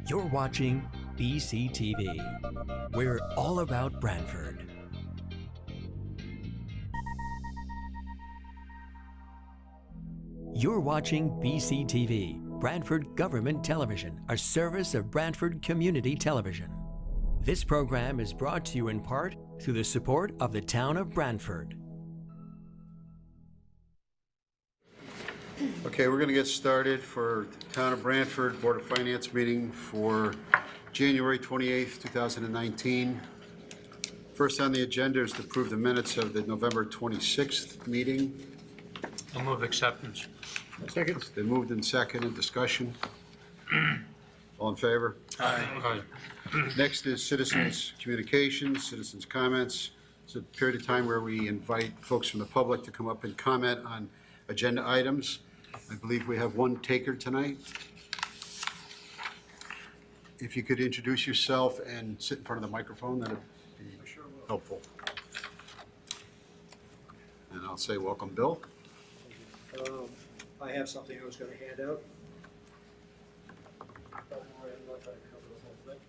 You're watching BCTV. We're all about Branford. You're watching BCTV, Branford Government Television, a service of Branford Community Television. This program is brought to you in part through the support of the town of Branford. Okay, we're going to get started for the Town of Branford Board of Finance meeting for January 28th, 2019. First on the agenda is to approve the minutes of the November 26th meeting. I'll move acceptance. Second. Been moved and seconded. Discussion. All in favor? Aye. Next is citizens' communications, citizens' comments. It's a period of time where we invite folks from the public to come up and comment on agenda items. I believe we have one taker tonight. If you could introduce yourself and sit in front of the microphone, that'd be helpful. And I'll say welcome, Bill. I have something I was going to hand out. Don't worry, I'm not trying to cover the whole thing.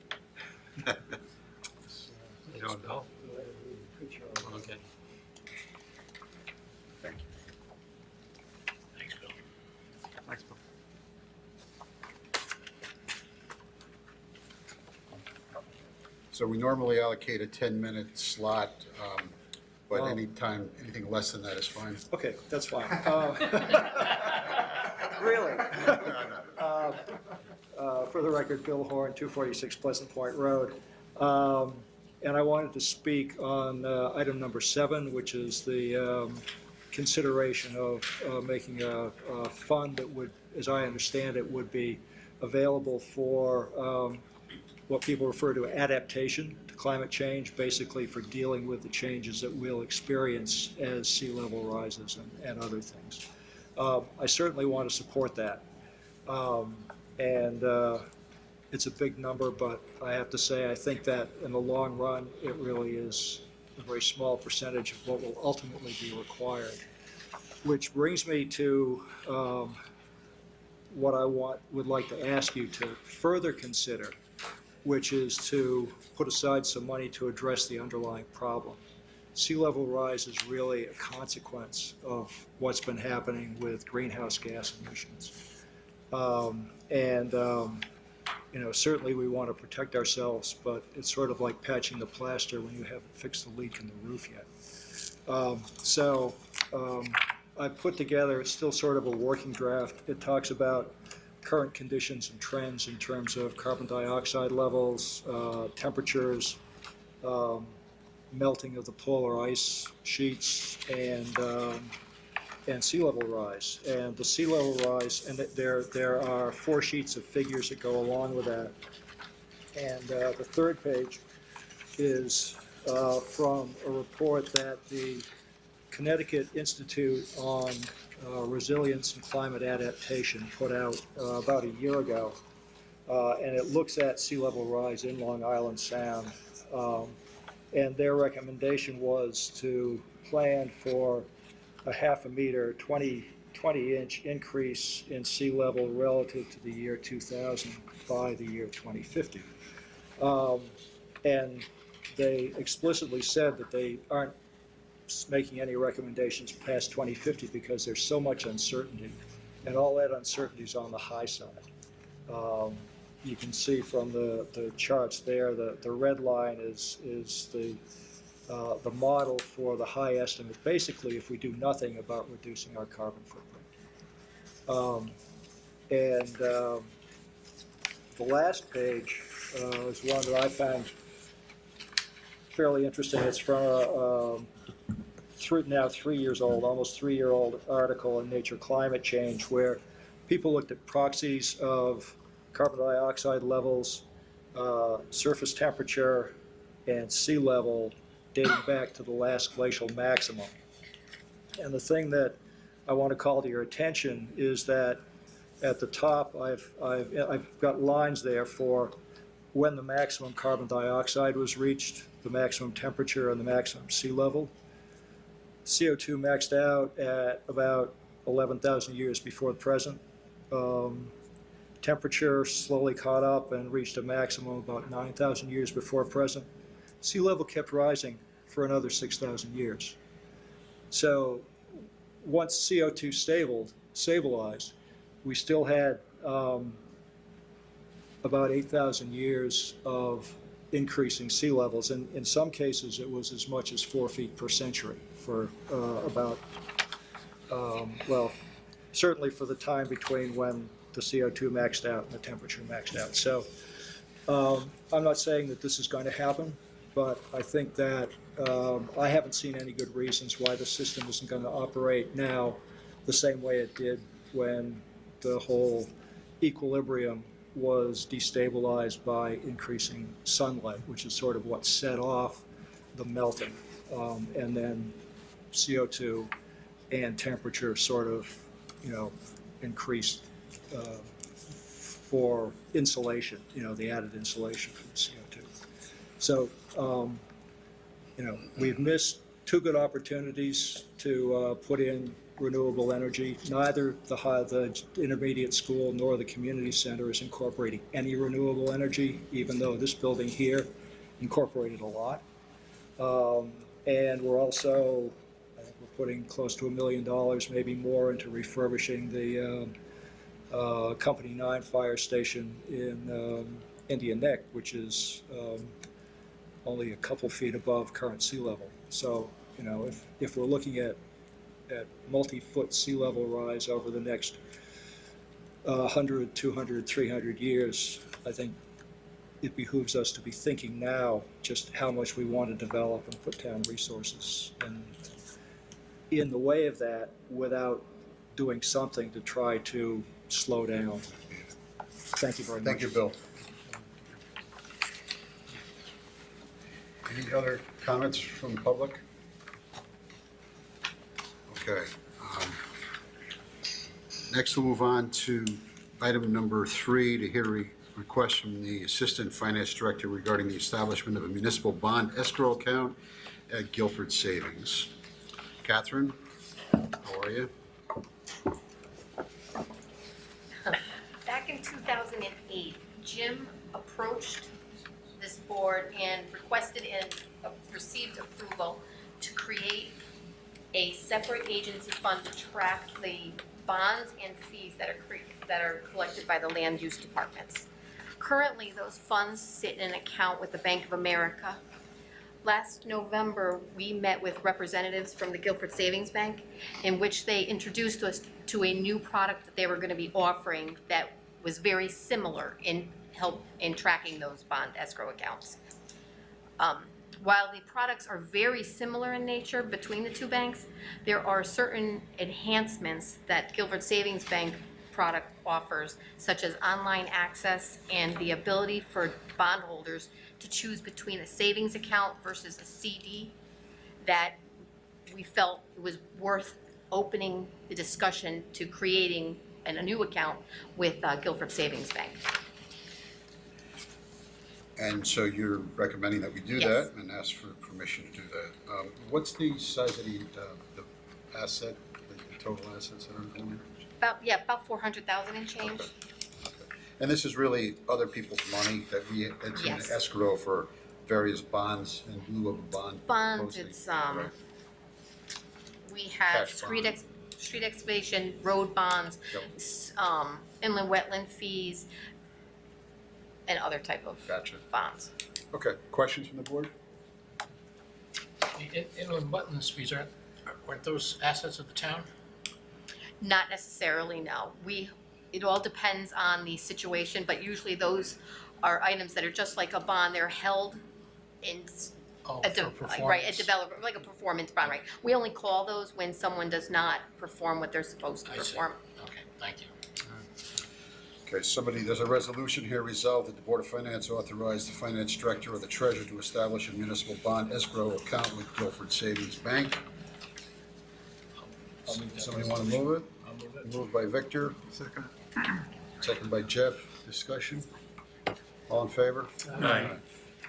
You know what, Bill? Good job. Okay. Thank you. Thanks, Bill. Thanks, Bill. So we normally allocate a 10-minute slot, but anything less than that is fine. Okay, that's fine. Really? For the record, Bill Horn, 246 Pleasant Point Road. And I wanted to speak on item number 7, which is the consideration of making a fund that would, as I understand it, would be available for what people refer to adaptation to climate change, basically for dealing with the changes that we'll experience as sea level rises and other things. I certainly want to support that. It's a big number, but I have to say I think that in the long run, it really is a very small percentage of what will ultimately be required. Which brings me to what I would like to ask you to further consider, which is to put aside some money to address the underlying problem. Sea level rise is really a consequence of what's been happening with greenhouse gas emissions. Certainly we want to protect ourselves, but it's sort of like patching the plaster when you haven't fixed the leak in the roof yet. I put together, it's still sort of a working draft. It talks about current conditions and trends in terms of carbon dioxide levels, temperatures, melting of the polar ice sheets, and sea level rise. And the sea level rise, and there are 4 sheets of figures that go along with that. And the third page is from a report that the Connecticut Institute on Resilience and Climate Adaptation put out about a year ago. And it looks at sea level rise in Long Island Sound. And their recommendation was to plan for a half a meter, 20-inch increase in sea level relative to the year 2000 by the year 2050. And they explicitly said that they aren't making any recommendations past 2050 because there's so much uncertainty, and all that uncertainty is on the high side. You can see from the charts there, the red line is the model for the high estimate, basically if we do nothing about reducing our carbon footprint. The last page is one that I found fairly interesting. It's from a now 3 years old, almost 3-year-old article in Nature Climate Change, where people looked at proxies of carbon dioxide levels, surface temperature, and sea level dating back to the last glacial maximum. And the thing that I want to call to your attention is that at the top I've got lines there for when the maximum carbon dioxide was reached, the maximum temperature, and the maximum sea level. CO2 maxed out at about 11,000 years before the present. temperature slowly caught up and reached a maximum about 9,000 years before present. Sea level kept rising for another 6,000 years. So once CO2 stabilized, we still had about 8,000 years of increasing sea levels, and in some cases it was as much as 4 feet per century for about, well, certainly for the time between when the CO2 maxed out and the temperature maxed out. So I'm not saying that this is going to happen, but I think that I haven't seen any good reasons why the system isn't going to operate now the same way it did when the whole equilibrium was destabilized by increasing sunlight, which is sort of what set off the melting. And then CO2 and temperature sort of, increased for insulation, the added insulation from the CO2. So, we've missed two good opportunities to put in renewable energy. Neither the intermediate school nor the community center is incorporating any renewable energy, even though this building here incorporated a lot. And we're also, I think we're putting close to $1 million, maybe more, into refurbishing the Company 9 fire station in Indian Neck, which is only a couple feet above current sea level. So, if we're looking at multi-foot sea level rise over the next 100, 200, 300 years, I think it behooves us to be thinking now just how much we want to develop and put down resources and in the way of that without doing something to try to slow down. Thank you very much. Thank you, Bill. Any other comments from the public? Okay. Next, we'll move on to item number 3 to hear a request from the Assistant Finance Director regarding the establishment of a municipal bond escrow account at Guilford Savings. Catherine, how are you? Back in 2008, Jim approached this board and requested and received approval to create a separate agency fund to track the bonds and fees that are collected by the land use departments. Currently, those funds sit in an account with the Bank of America. Last November, we met with representatives from the Guilford Savings Bank, in which they introduced us to a new product that they were going to be offering that was very similar in tracking those bond escrow accounts. While the products are very similar in nature between the two banks, there are certain enhancements that Guilford Savings Bank product offers, such as online access and the ability for bondholders to choose between a savings account versus a CD, that we felt it was worth opening the discussion to creating a new account with Guilford Savings Bank. And so you're recommending that we do Yes. that and ask for permission to do that. What's the size of the asset, the total assets that are in there? About 400,000 and change. Okay. And this is really other people's money it's in Yes. escrow for various bonds in lieu of a bond Bonds, posting, it's, correct? we have Cash street excavation, road bonds, Yep. Inland wetland fees, and other type of Gotcha. bonds. Okay, questions from the board? The inland wetlands fees, weren't those assets of the town? Not necessarily, no. It all depends on the situation, but usually those are items that are just like a bond. They're held in Oh, a for right, a performance. developer, like a performance bond, right? We only call those when someone does not perform what they're supposed to I see. perform. Okay, thank you. Okay, there's a resolution here resolved that the Board of Finance authorize the Finance Director or the Treasurer to establish a municipal bond escrow account with Guilford Savings Bank. I'll move that Somebody want to resolution. move it? I'll move it. Moved by Victor. Second by Jeff. Discussion? All in favor? Aye.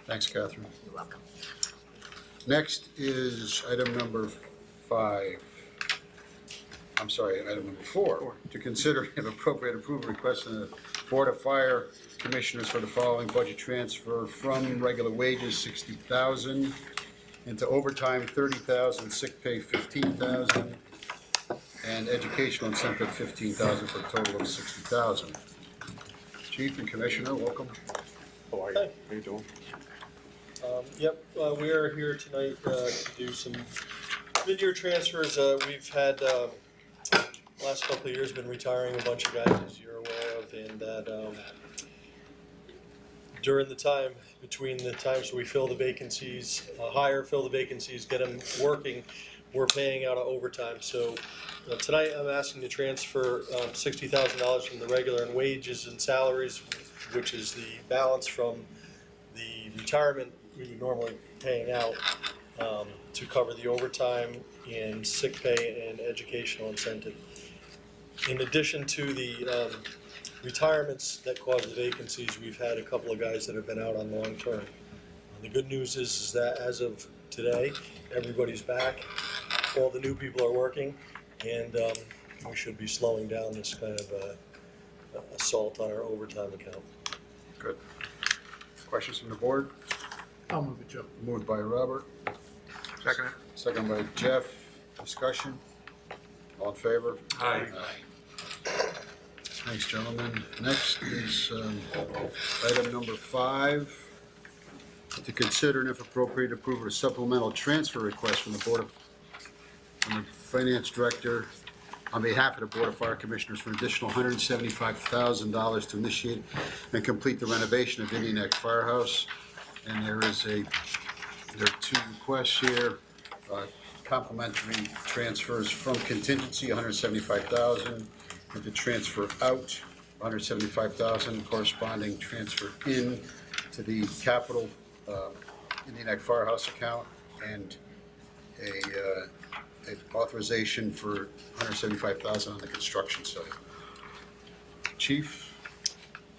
Thanks, Catherine. You're welcome. Next is item number 5. I'm sorry, item number 4, to consider and appropriate approval request from the Board of Fire Commissioners for the following budget transfer from regular wages, $60,000, into overtime, $30,000, sick pay, $15,000, and educational incentive, $15,000, for a total of $60,000. Chief and Commissioner, welcome. How are you? How you doing? We are here tonight to do some mid-year transfers. We've had, last couple of years, been retiring a bunch of guys, as you're aware of, and that during the time, between the times we fill the vacancies, fill the vacancies, get them working, we're paying out of overtime. So tonight I'm asking to transfer $60,000 from the regular and wages and salaries, which is the balance from the retirement we would normally paying out, to cover the overtime and sick pay and educational incentive. In addition to the retirements that cause the vacancies, we've had a couple of guys that have been out on long term. The good news is that as of today, everybody's back, all the new people are working, and we should be slowing down this kind of assault on our overtime account. Good. Questions from the board? I'll move it, Joe. Moved by Robert. Second. Second by Jeff. Discussion? All in favor? Aye. Thanks, gentlemen. Next is item number 5, to consider and if appropriate approve a supplemental transfer request from the Finance Director on behalf of the Board of Fire Commissioners for an additional $175,000 to initiate and complete the renovation of Indian Neck Firehouse. And there are 2 requests here, complimentary transfers from contingency, $175,000, and to transfer out $175,000, corresponding transfer in to the capital Indian Neck Firehouse account, and a authorization for $175,000 on the construction site. Chief?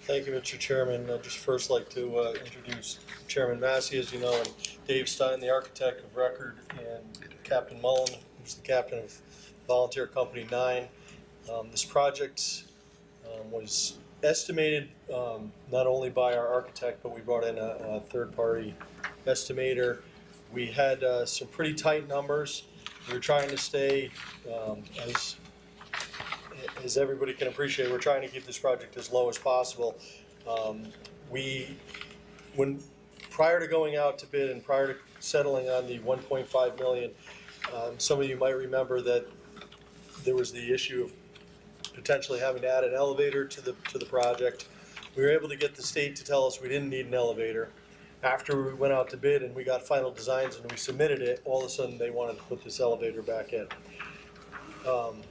Thank you, Mr. Chairman. I'd just first like to introduce Chairman Massey, as you know, and Dave Stein, the architect of record, and Captain Mullen, who's the captain of Volunteer Company 9. This project was estimated not only by our architect, but we brought in a third-party estimator. We had some pretty tight numbers. We were trying to stay, as everybody can appreciate, we're trying to keep this project as low as possible. Prior to going out to bid and prior to settling on the $1.5 million, some of you might remember that there was the issue of potentially having to add an elevator to the project. We were able to get the state to tell us we didn't need an elevator. After we went out to bid and we got final designs and we submitted it, all of a sudden they wanted to put this elevator back in.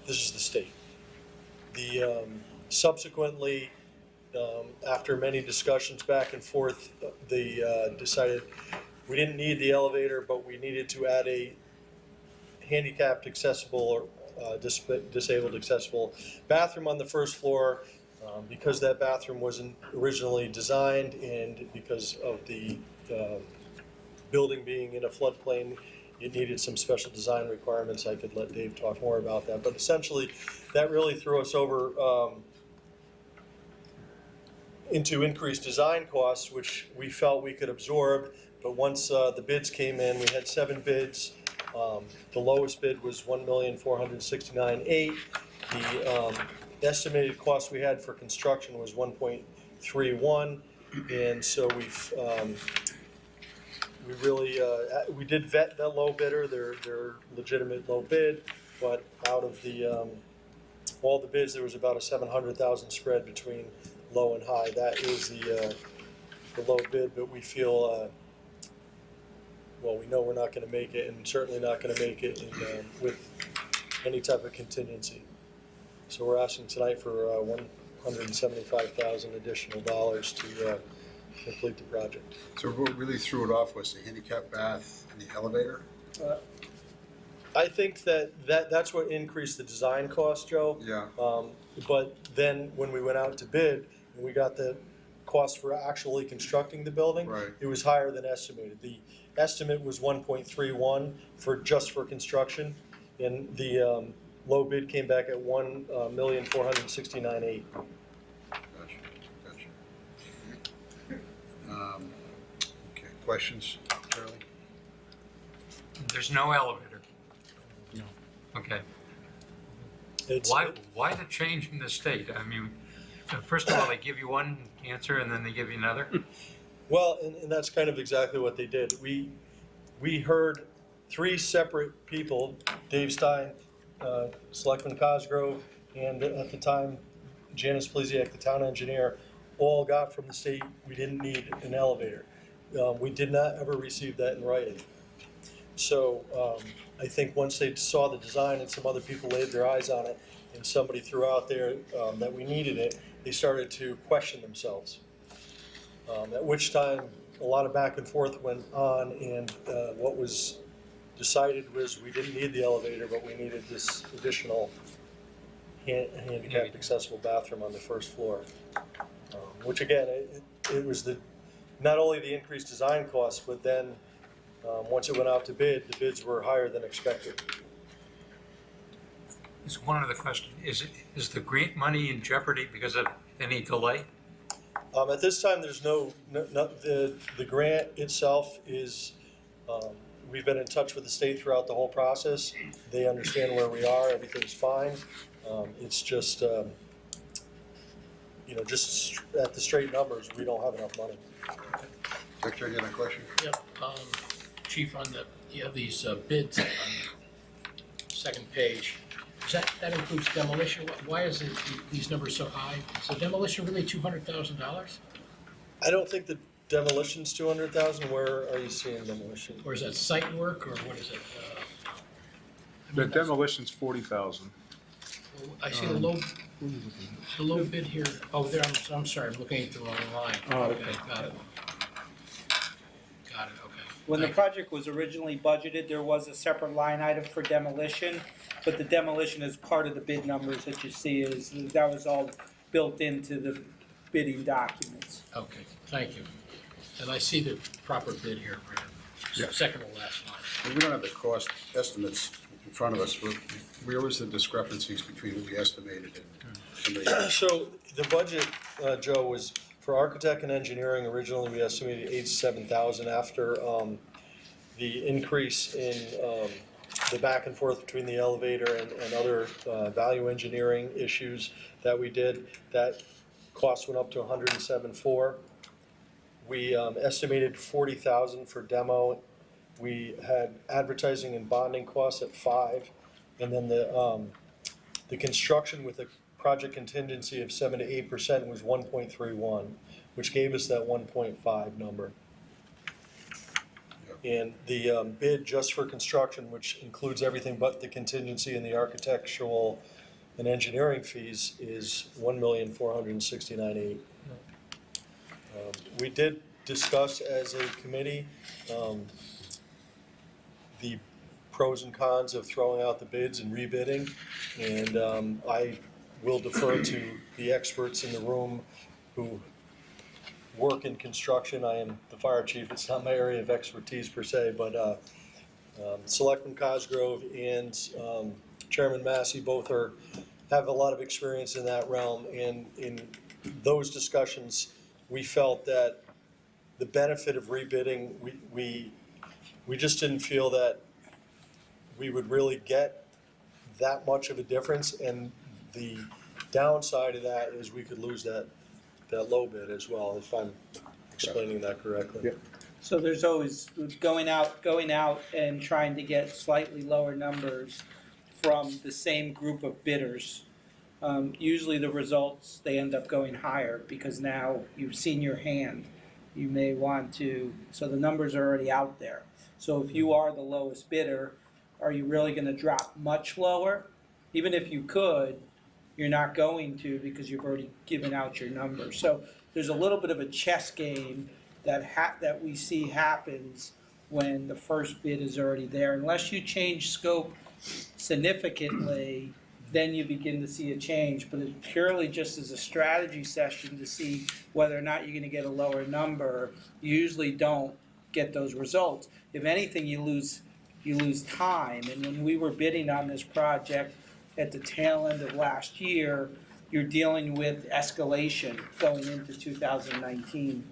This is the state. Subsequently, after many discussions back and forth, they decided we didn't need the elevator, but we needed to add a handicapped accessible or disabled accessible bathroom on the first floor. Because that bathroom wasn't originally designed and because of the building being in a floodplain, it needed some special design requirements. I could let Dave talk more about that, but essentially that really threw us over into increased design costs, which we felt we could absorb. But once the bids came in, we had 7 bids. The lowest bid was $1,469,800. The estimated cost we had for construction was 1.31, and so we did vet that low bidder. They're legitimate low bid, but out of all the bids, there was about a $700,000 spread between low and high. That is the low bid, but we feel we know we're not going to make it, and certainly not going to make it with any type of contingency. So we're asking tonight for $175,000 additional dollars to complete the project. So what really threw it off was the handicap bath and the elevator? I think that's what increased the design cost, Joe. Yeah. But then when we went out to bid and we got the cost for actually constructing the building, Right. It was higher than estimated. The estimate was 1.31 just for construction, and the low bid came back at $1,469,800. Gotcha. Okay, questions, Charlie? There's no elevator. No. Okay. It's- Why the change in the state? I mean, first of all, they give you one answer and then they give you another. Well, and that's kind of exactly what they did. We heard three separate people, Dave Stein, Selectman Cosgrove, and at the time, Janice Plesiak, the town engineer, all got from the state, we didn't need an elevator. We did not ever receive that in writing. So I think once they saw the design and some other people laid their eyes on it, and somebody threw out there that we needed it, they started to question themselves. At which time, a lot of back and forth went on, and what was decided was we didn't need the elevator, but we needed this additional handicapped accessible bathroom on the first floor. Which again, it was not only the increased design costs, but then once it went out to bid, the bids were higher than expected. It's one other question. Is the grant money in jeopardy because of any delay? At this time, there's the grant itself is, we've been in touch with the state throughout the whole process. They understand where we are, everything's fine. It's just, just at the straight numbers, we don't have enough money. Victor, you got a question? Yep, Chief, you have these bids on the second page. That includes demolition? Why is these numbers so high? Is the demolition really $200,000? I don't think the demolition's 200,000. Where are you seeing demolition? Or is that site work, or what is it? The demolition's 40,000. I see the low bid here. Oh, there, I'm sorry, I'm looking at the wrong line. Oh, Okay, got it. Got it, okay. When the Thank you. project was originally budgeted, there was a separate line item for demolition, but the demolition is part of the bid numbers that you see that was all built into the bidding documents. Okay, thank you. And I see the proper bid here, Brad. Yeah. Second to last line. We don't have the cost estimates in front of us. Where was the discrepancies between what we estimated and somebody? So the budget, Joe, was for architect and engineering. Originally, we estimated $87,000 after the increase in the back and forth between the elevator and other value engineering issues that we did. That cost went up to $107,400. We estimated $40,000 for demo. We had advertising and bonding costs at $5,000, and then the construction with a project contingency of 7 to 8% was 1.31, which gave us that 1.5 number. And the bid just for construction, which includes everything but the contingency and the architectural and engineering fees, is $1,469,800. We did discuss as a committee the pros and cons of throwing out the bids and rebidding, and I will defer to the experts in the room who work in construction. I am the fire chief. It's not my area of expertise per se, but Selectman Cosgrove and Chairman Massey both have a lot of experience in that realm, and in those discussions, we felt that the benefit of rebidding, we just didn't feel that we would really get that much of a difference, and the downside of that is we could lose that low bid as well, if I'm explaining that correctly. Yep. So there's always going out and trying to get slightly lower numbers from the same group of bidders. Usually the results, they end up going higher because now you've seen your hand. You may want to, so the numbers are already out there. So if you are the lowest bidder, are you really going to drop much lower? Even if you could, you're not going to because you've already given out your numbers. So there's a little bit of a chess game that we see happens when the first bid is already there. Unless you change scope significantly, then you begin to see a change. But it's purely just as a strategy session to see whether or not you're going to get a lower number. You usually don't get those results. If anything, you lose time. And when we were bidding on this project, at the tail end of last year, you're dealing with escalation going into 2019.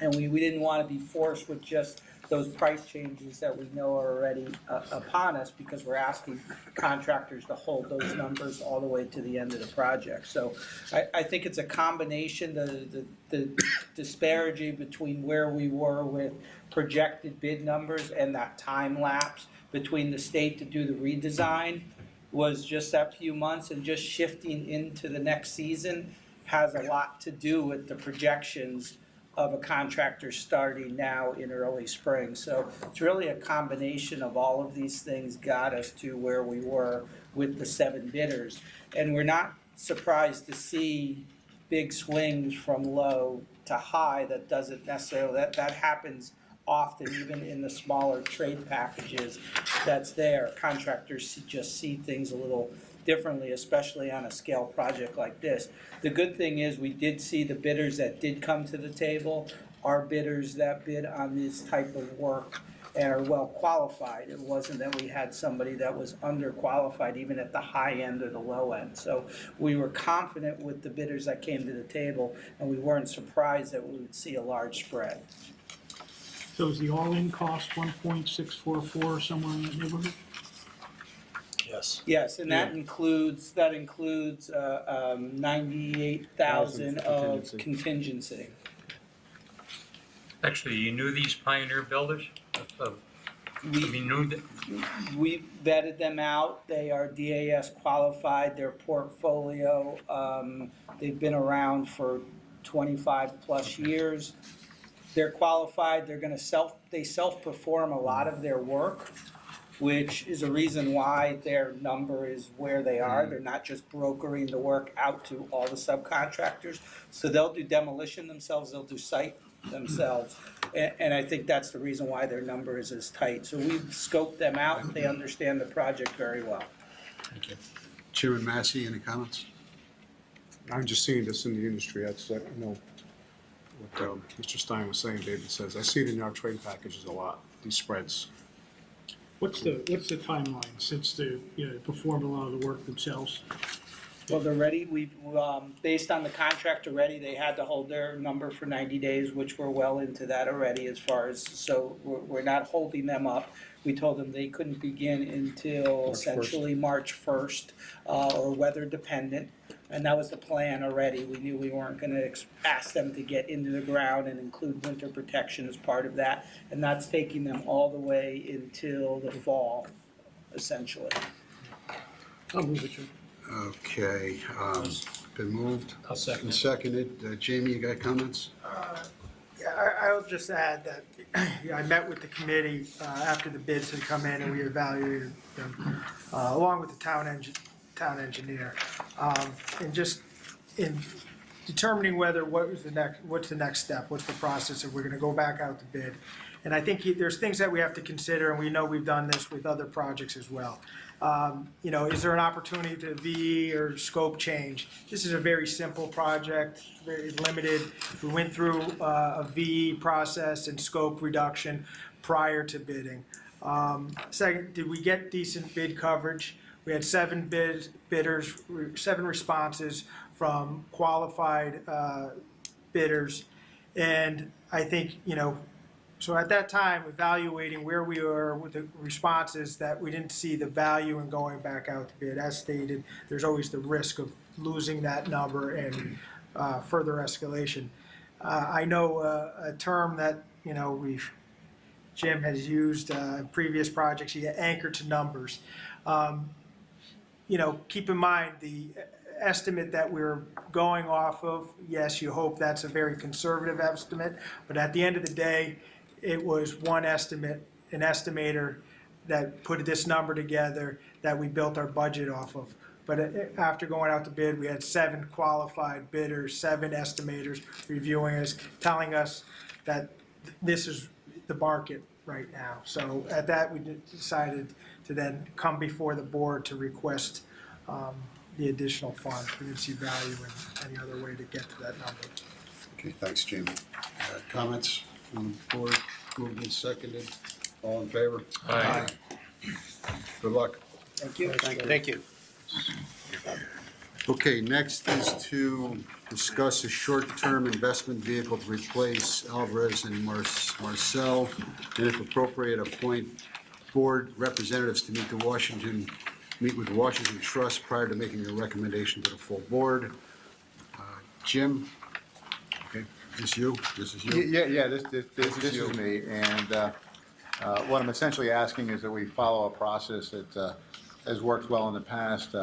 And we didn't want to be forced with just those price changes that we know are already upon us, because we're asking contractors to hold those numbers all the way to the end of the project. So I think it's a combination, the disparity between where we were with projected bid numbers and that time lapse between the state to do the redesign was just that few months, and just shifting into the next season has a lot to do with the projections of a contractor starting now in early spring. So it's really a combination of all of these things got us to where we were with the 7 bidders. And we're not surprised to see big swings from low to high. That doesn't necessarily, that happens often, even in the smaller trade packages that's there. Contractors just see things a little differently, especially on a scale project like this. The good thing is we did see the bidders that did come to the table are bidders that bid on this type of work and are well qualified. It wasn't that we had somebody that was underqualified even at the high end or the low end. So we were confident with the bidders that came to the table, and we weren't surprised that we would see a large spread. So is the all-in cost 1.644, somewhere in that neighborhood? Yes. Yes, and that includes 98,000 of contingency. Actually, you knew these pioneer builders? You knew that? We vetted them out. They are DAS qualified. Their portfolio, they've been around for 25 plus years. They're qualified. They're going to they self-perform a lot of their work, which is a reason why their number is where they are. They're not just brokering the work out to all the subcontractors. So they'll do demolition themselves, they'll do site themselves. And I think that's the reason why their number is as tight. So we've scoped them out, they understand the project very well. Thank you. Chairman Massey, any comments? I'm just seeing this in the industry. That's, you know, what Mr. Stein was saying, David says. I see it in our trade packages a lot, these spreads. What's the timeline since they performed a lot of the work themselves? Well, they're ready. We've, based on the contract already, they had to hold their number for 90 days, which we're well into that already as far as, so we're not holding them up. We told them they couldn't begin until essentially March 1st, or weather dependent. And that was the plan already. We knew we weren't gonna ask them to get into the ground and include winter protection as part of that. And that's taking them all the way until the fall, essentially. I'll move it, Jim. Okay, been moved I'll second and it. seconded. Jamie, you got comments? Yeah, I'll just add that I met with the committee after the bids had come in, and we evaluated them along with the town engineer, and just in determining what's the next step, what's the process, if we're going to go back out to bid. And I think there's things that we have to consider, and we know we've done this with other projects as well. Is there an opportunity to VE or scope change? This is a very simple project, very limited. We went through a VE process and scope reduction prior to bidding. Second, did we get decent bid coverage? We had 7 bidders, 7 responses from qualified bidders. And I think, so at that time, evaluating where we were with the responses, that we didn't see the value in going back out to bid. As stated, there's always the risk of losing that number and further escalation. I know a term that, Jim has used in previous projects, you get anchored to numbers. Keep in mind the estimate that we're going off of, yes, you hope that's a very conservative estimate, but at the end of the day, it was one estimate, an estimator that put this number together that we built our budget off of. But after going out to bid, we had 7 qualified bidders, 7 estimators reviewing us, telling us that this is the market right now. So at that, we decided to then come before the board to request the additional funds. We didn't see value in any other way to get to that number. Okay, thanks, Jamie. Comments from the board? Moved and seconded. All in favor? Aye. Good luck. Thank you. Thank you. Thank you. Okay, next is to discuss a short-term investment vehicle to replace Alvarez and Marcel, and if appropriate, appoint board representatives to meet with Washington Trust prior to making a recommendation to the full board. Jim? Okay, is this you? This is you? Yeah, this is me, and what I'm essentially asking is that we follow a process that has worked well in the past.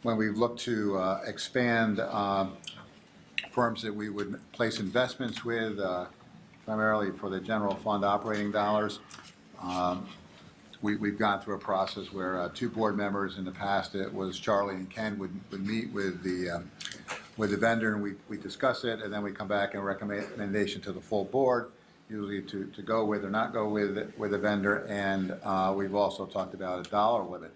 When we've looked to expand firms that we would place investments with, primarily for the general fund operating dollars. We've gone through a process where two board members in the past, it was Charlie and Ken, would meet with the vendor, and we discuss it, and then we come back and recommendation to the full board, usually to go with or not go with the vendor, and we've also talked about a dollar limit.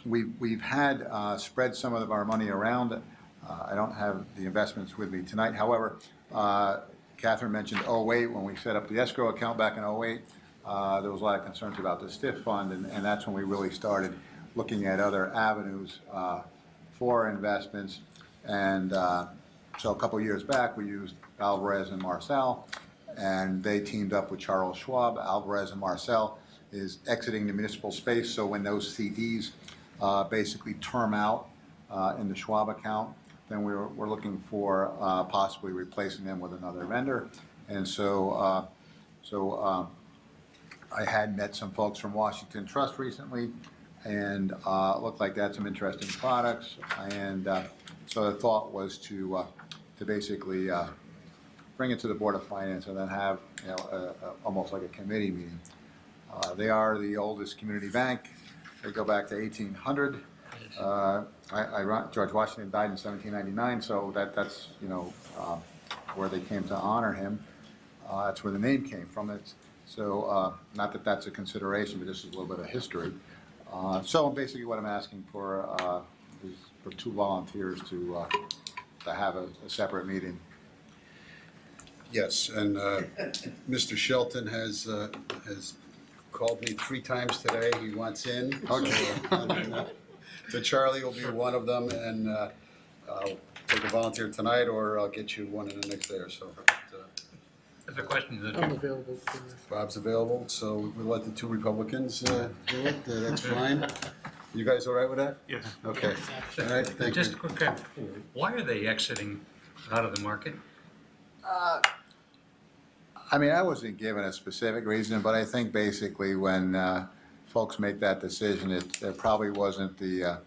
We've had spread some of our money around. I don't have the investments with me tonight. However, Catherine mentioned 08, when we set up the escrow account back in 08. There was a lot of concerns about the STIF fund, and that's when we really started looking at other avenues for investments. And so a couple of years back, we used Alvarez and Marcel, and they teamed up with Charles Schwab. Alvarez and Marcel is exiting the municipal space, so when those CDs basically term out in the Schwab account, then we're looking for possibly replacing them with another vendor. And so I had met some folks from Washington Trust recently, and it looked like they had some interesting products. And so the thought was to basically bring it to the Board of Finance and then have almost like a committee meeting. They are the oldest community bank. They go back to 1800. George Washington died in 1799, so that's where they came to honor him. That's where the name came from. So not that that's a consideration, but this is a little bit of history. So basically what I'm asking for is for two volunteers to have a separate meeting. Yes, and Mr. Shelton has called me 3 times today. He wants in. Okay. So Charlie will be one of them, and I'll take a volunteer tonight, or I'll get you one in the next day or so. There's a question that I'm available for Bob's available, so we'll let the 2 Republicans do it. That's fine. You guys all right with that? Yes. Okay. All right, thank just you. a quick, why are they exiting out of the market? I mean, I wasn't given a specific reason, but I think basically when folks make that decision, there probably wasn't the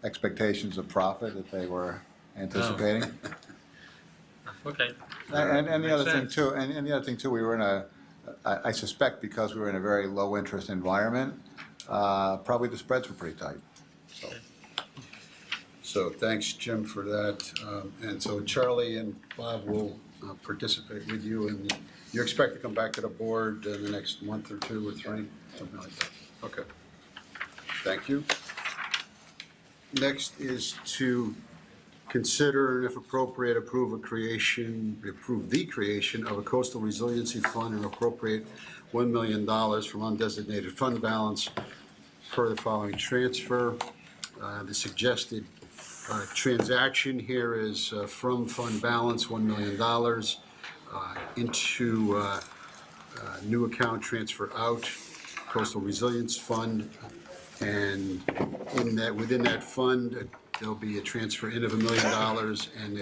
expectations of profit that they were anticipating. Okay. And the Makes other thing sense. too, and the other thing too, we were in I suspect because we were in a very low interest environment, probably the spreads were pretty tight. So thanks, Jim, for that. And so Charlie and Bob will participate with you, and you expect to come back to the board in the next month or 2 or 3, something like that. Okay. Thank you. Next is to consider and if appropriate, approve the creation of a coastal resiliency fund and appropriate $1 million from undesignated fund balance per the following transfer. The suggested transaction here is from fund balance, $1 million, into new account transfer out, coastal resilience fund, and within that fund, there'll be a transfer in of $1 million and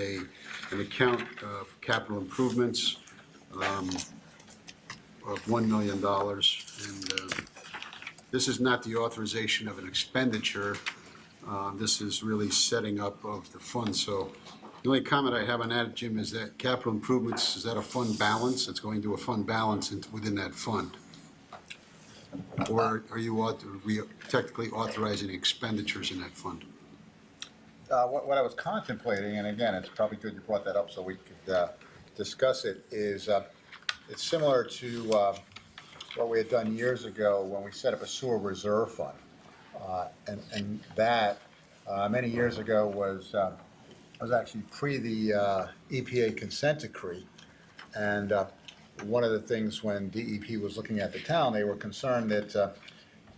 an account of capital improvements of $1 million. And this is not the authorization of an expenditure. This is really setting up of the fund. So the only comment I have on that, Jim, is that capital improvements, is that a fund balance? It's going to a fund balance within that fund. Or are we technically authorizing expenditures in that fund? What I was contemplating, and again, it's probably good you brought that up so we could discuss it, is it's similar to what we had done years ago when we set up a sewer reserve fund. And that, many years ago, was actually pre the EPA consent decree. And one of the things when DEP was looking at the town, they were concerned that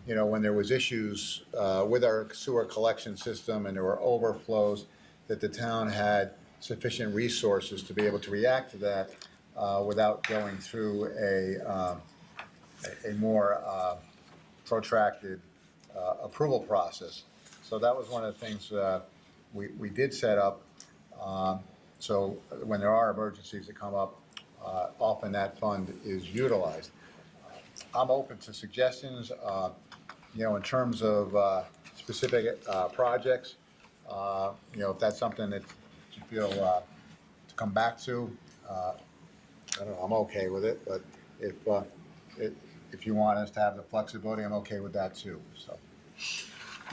when there was issues with our sewer collection system and there were overflows, that the town had sufficient resources to be able to react to that without going through a more protracted approval process. So that was one of the things we did set up. So when there are emergencies that come up, often that fund is utilized. I'm open to suggestions, in terms of specific projects. If that's something that you feel to come back to, I don't know, I'm okay with it. But if you want us to have the flexibility, I'm okay with that too. So.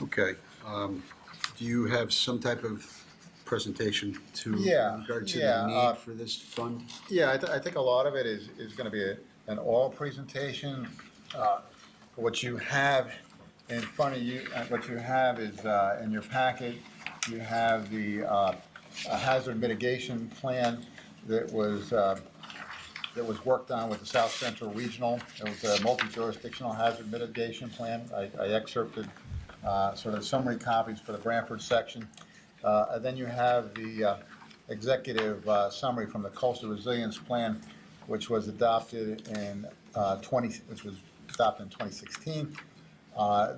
Okay. Do you have some type of presentation in regard to the need for this fund? Yeah, I think a lot of it is going to be an oral presentation. What you have in front of you, what you have is in your packet, you have the hazard mitigation plan that was worked on with the South Central Regional. It was a multi-jurisdictional hazard mitigation plan. I excerpted sort of summary copies for the Branford section. And then you have the executive summary from the Coastal Resilience Plan, which was adopted in 2016.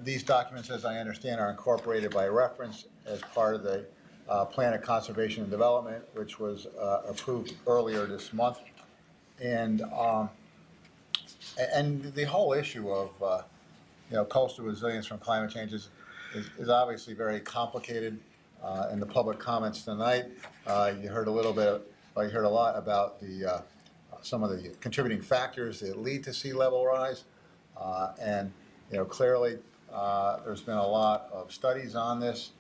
These documents, as I understand, are incorporated by reference as part of the Plan of Conservation and Development, which was approved earlier this month. And the whole issue of coastal resilience from climate change is obviously very complicated. In the public comments tonight, you heard a lot about some of the contributing factors that lead to sea level rise, and clearly there's been a lot of studies on this.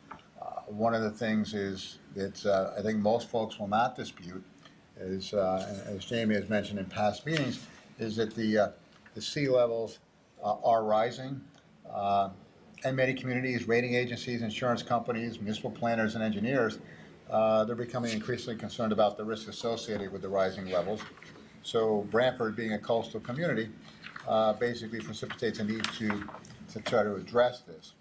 One of the things is that I think most folks will not dispute is, as Jamie has mentioned in past meetings, is that the sea levels are rising. And many communities, rating agencies, insurance companies, municipal planners, and engineers, they're becoming increasingly concerned about the risks associated with the rising levels. So Branford, being a coastal community, basically precipitates a need to try to address this.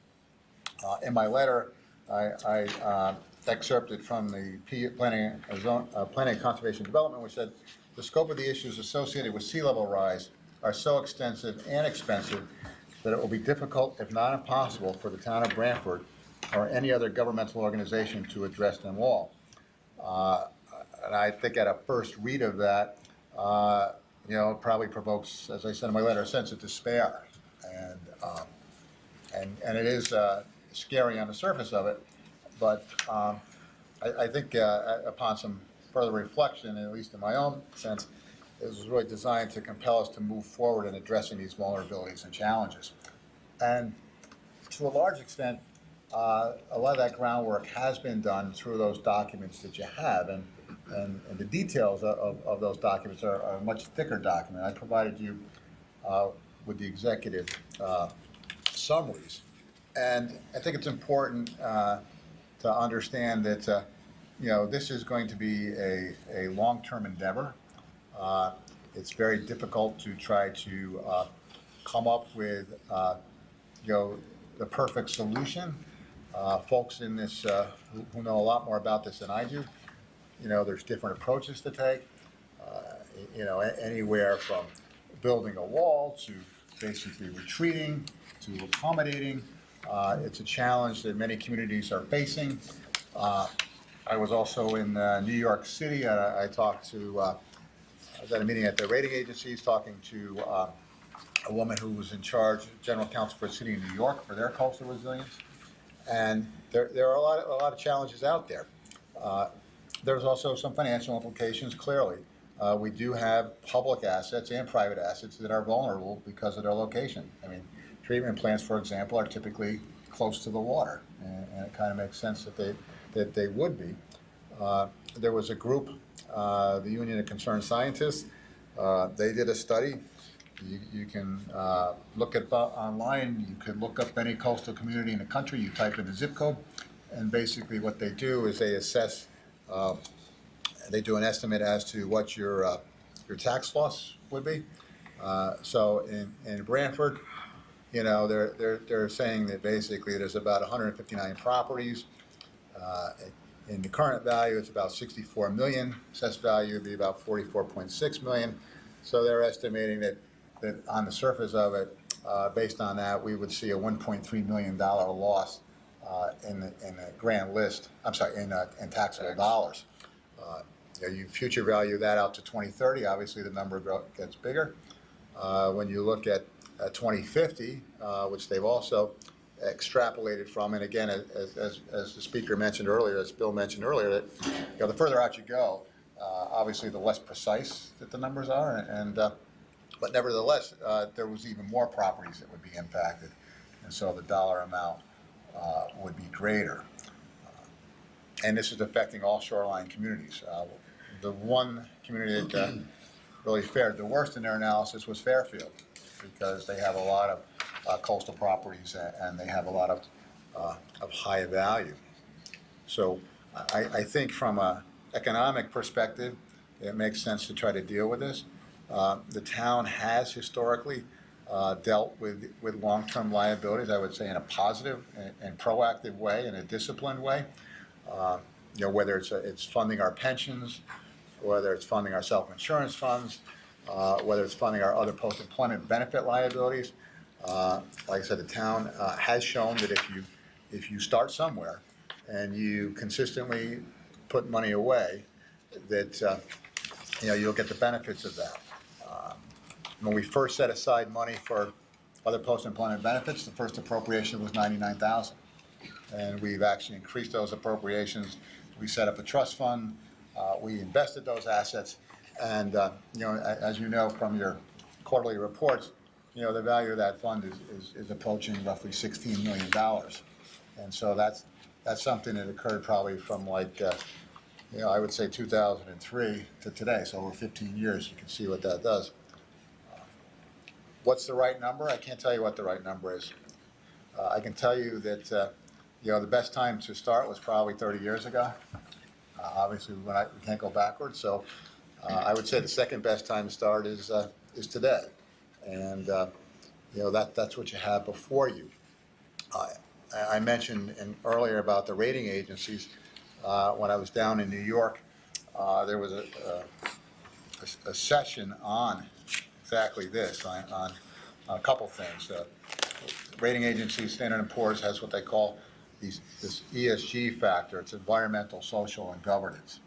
In my letter, I excerpted from the Planning and Conservation Development, which said, the scope of the issues associated with sea level rise are so extensive and expensive that it will be difficult, if not impossible, for the town of Branford or any other governmental organization to address them all. And I think at a first read of that, it probably provokes, as I said in my letter, a sense of despair. And it is scary on the surface of it, but I think upon some further reflection, at least in my own sense, it was really designed to compel us to move forward in addressing these vulnerabilities and challenges. And to a large extent, a lot of that groundwork has been done through those documents that you have. And the details of those documents are a much thicker document. I provided you with the executive summaries. And I think it's important to understand that this is going to be a long-term endeavor. It's very difficult to try to come up with the perfect solution. Folks in this who know a lot more about this than I do, there's different approaches to take. Anywhere from building a wall to basically retreating to accommodating. It's a challenge that many communities are facing. I was also in New York City. I talked to. I was at a meeting at the rating agencies talking to a woman who was in charge, general counsel for a city in New York for their coastal resilience. And there are a lot of challenges out there. There's also some financial implications, clearly. We do have public assets and private assets that are vulnerable because of their location. I mean, treatment plants, for example, are typically close to the water, and it kind of makes sense that they would be. There was a group, the Union of Concerned Scientists. They did a study. You can look it up online. You could look up any coastal community in the country. You type in the zip code, and basically what they do is they assess. They do an estimate as to what your tax loss would be. So in Branford, they're saying that basically there's about 159 properties. In the current value, it's about 64 million. Assessed value would be about 44.6 million. So they're estimating that on the surface of it, based on that, we would see a $1.3 million loss in the grand list. I'm sorry, in taxable dollars. You future value that out to 2030. Obviously, the number gets bigger. When you look at 2050, which they've also extrapolated from, and again, as the speaker mentioned earlier, as Bill mentioned earlier, that the further out you go, obviously the less precise that the numbers are, and but nevertheless, there was even more properties that would be impacted, and so the dollar amount would be greater. And this is affecting all shoreline communities. The one community that really fared the worst in their analysis was Fairfield, because they have a lot of coastal properties and they have a lot of high value. So I think from an economic perspective, it makes sense to try to deal with this. The town has historically dealt with long-term liabilities, I would say, in a positive and proactive way, in a disciplined way. Whether it's funding our pensions, whether it's funding our self-insurance funds, whether it's funding our other post-employment benefit liabilities. Like I said, the town has shown that if you start somewhere and you consistently put money away, that you'll get the benefits of that. When we first set aside money for other post-employment benefits, the first appropriation was $99,000, and we've actually increased those appropriations. We set up a trust fund. We invested those assets, and as you know from your quarterly reports, the value of that fund is approaching roughly $16 million, and so that's something that occurred probably from I would say 2003 to today, so over 15 years. You can see what that does. What's the right number? I can't tell you what the right number is. I can tell you that the best time to start was probably 30 years ago. Obviously, we can't go backwards, so I would say the second best time to start is today, and that's what you have before you. I mentioned earlier about the rating agencies. When I was down in New York, there was a session on exactly this, on a couple things. Rating agency Standard & Poor's has what they call this ESG factor. It's environmental, social, and governance.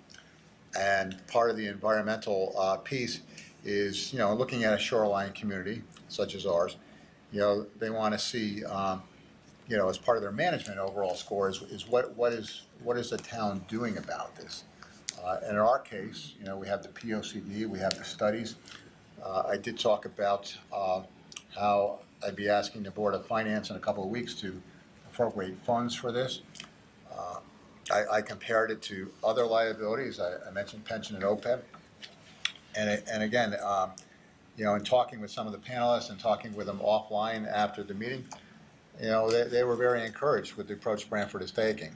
And part of the environmental piece is, looking at a shoreline community such as ours, they want to see, as part of their management overall score is what is the town doing about this? And in our case, we have the POCD, we have the studies. I did talk about how I'd be asking the Board of Finance in a couple of weeks to appropriate funds for this. I compared it to other liabilities. I mentioned pension and OPEB. And again, in talking with some of the panelists and talking with them offline after the meeting, they were very encouraged with the approach Branford is taking.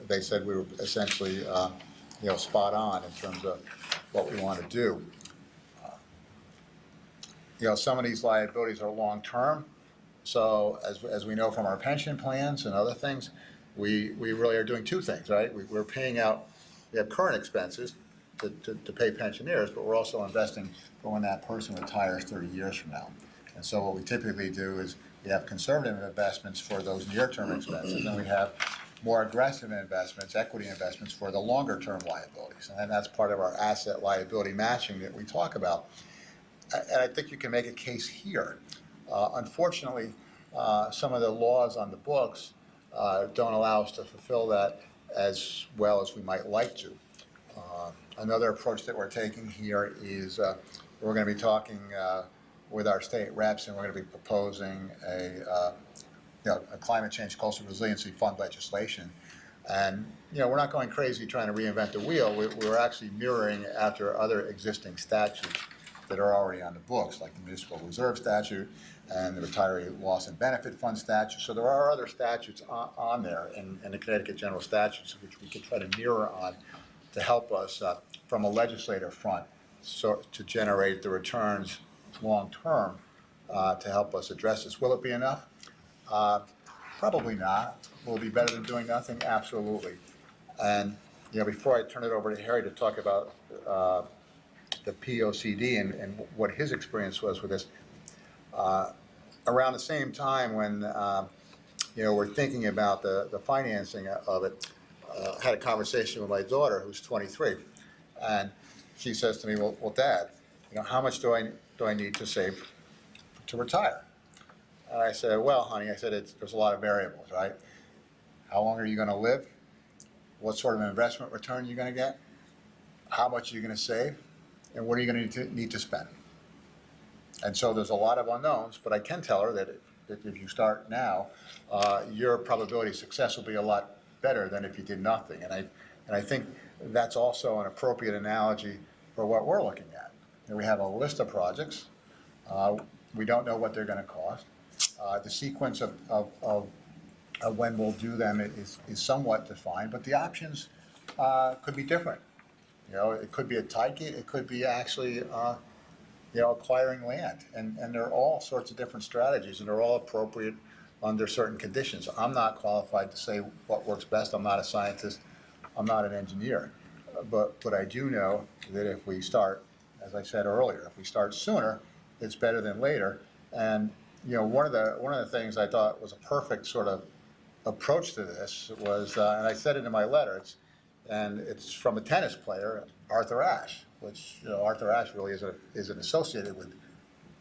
They said we were essentially, spot on in terms of what we want to do. Some of these liabilities are long-term. So as we know from our pension plans and other things, we really are doing two things, right? We're paying out, we have current expenses to pay pensioners, but we're also investing for when that person retires 30 years from now. And so what we typically do is we have conservative investments for those near-term expenses, and we have more aggressive investments, equity investments, for the longer-term liabilities. And that's part of our asset liability matching that we talk about. And I think you can make a case here. Unfortunately, some of the laws on the books don't allow us to fulfill that as well as we might like to. Another approach that we're taking here is we're going to be talking with our state reps, and we're going to be proposing a climate change coastal resiliency fund legislation. And we're not going crazy trying to reinvent the wheel. We're actually mirroring after other existing statutes that are already on the books, like the Municipal Reserve Statute and the Retiree Loss and Benefit Fund Statute. So there are other statutes on there, and the Connecticut General Statutes, which we could try to mirror on to help us from a legislative front to generate the returns long-term to help us address this. Will it be enough? Probably not. Will it be better than doing nothing? Absolutely. And, before I turn it over to Harry to talk about the POCD and what his experience was with this, around the same time when, we're thinking about the financing of it, had a conversation with my daughter, who's 23, and she says to me, well, Dad, how much do I need to save to retire? And I said, well, honey, there's a lot of variables, right? How long are you going to live? What sort of investment return are you going to get? How much are you going to save? And what are you going to need to spend? And so there's a lot of unknowns, but I can tell her that if you start now, your probability of success will be a lot better than if you did nothing. And I think that's also an appropriate analogy for what we're looking at. We have a list of projects. We don't know what they're going to cost. The sequence of when we'll do them is somewhat defined, but the options could be different. It could be a tight gate, it could be actually acquiring land, and there are all sorts of different strategies, and they're all appropriate under certain conditions. I'm not qualified to say what works best. I'm not a scientist. I'm not an engineer, but I do know that if we start, as I said earlier, if we start sooner, it's better than later. And one of the things I thought was a perfect sort of approach to this was, and I said it in my letter, it's from a tennis player, Arthur Ashe, which Arthur Ashe really isn't associated with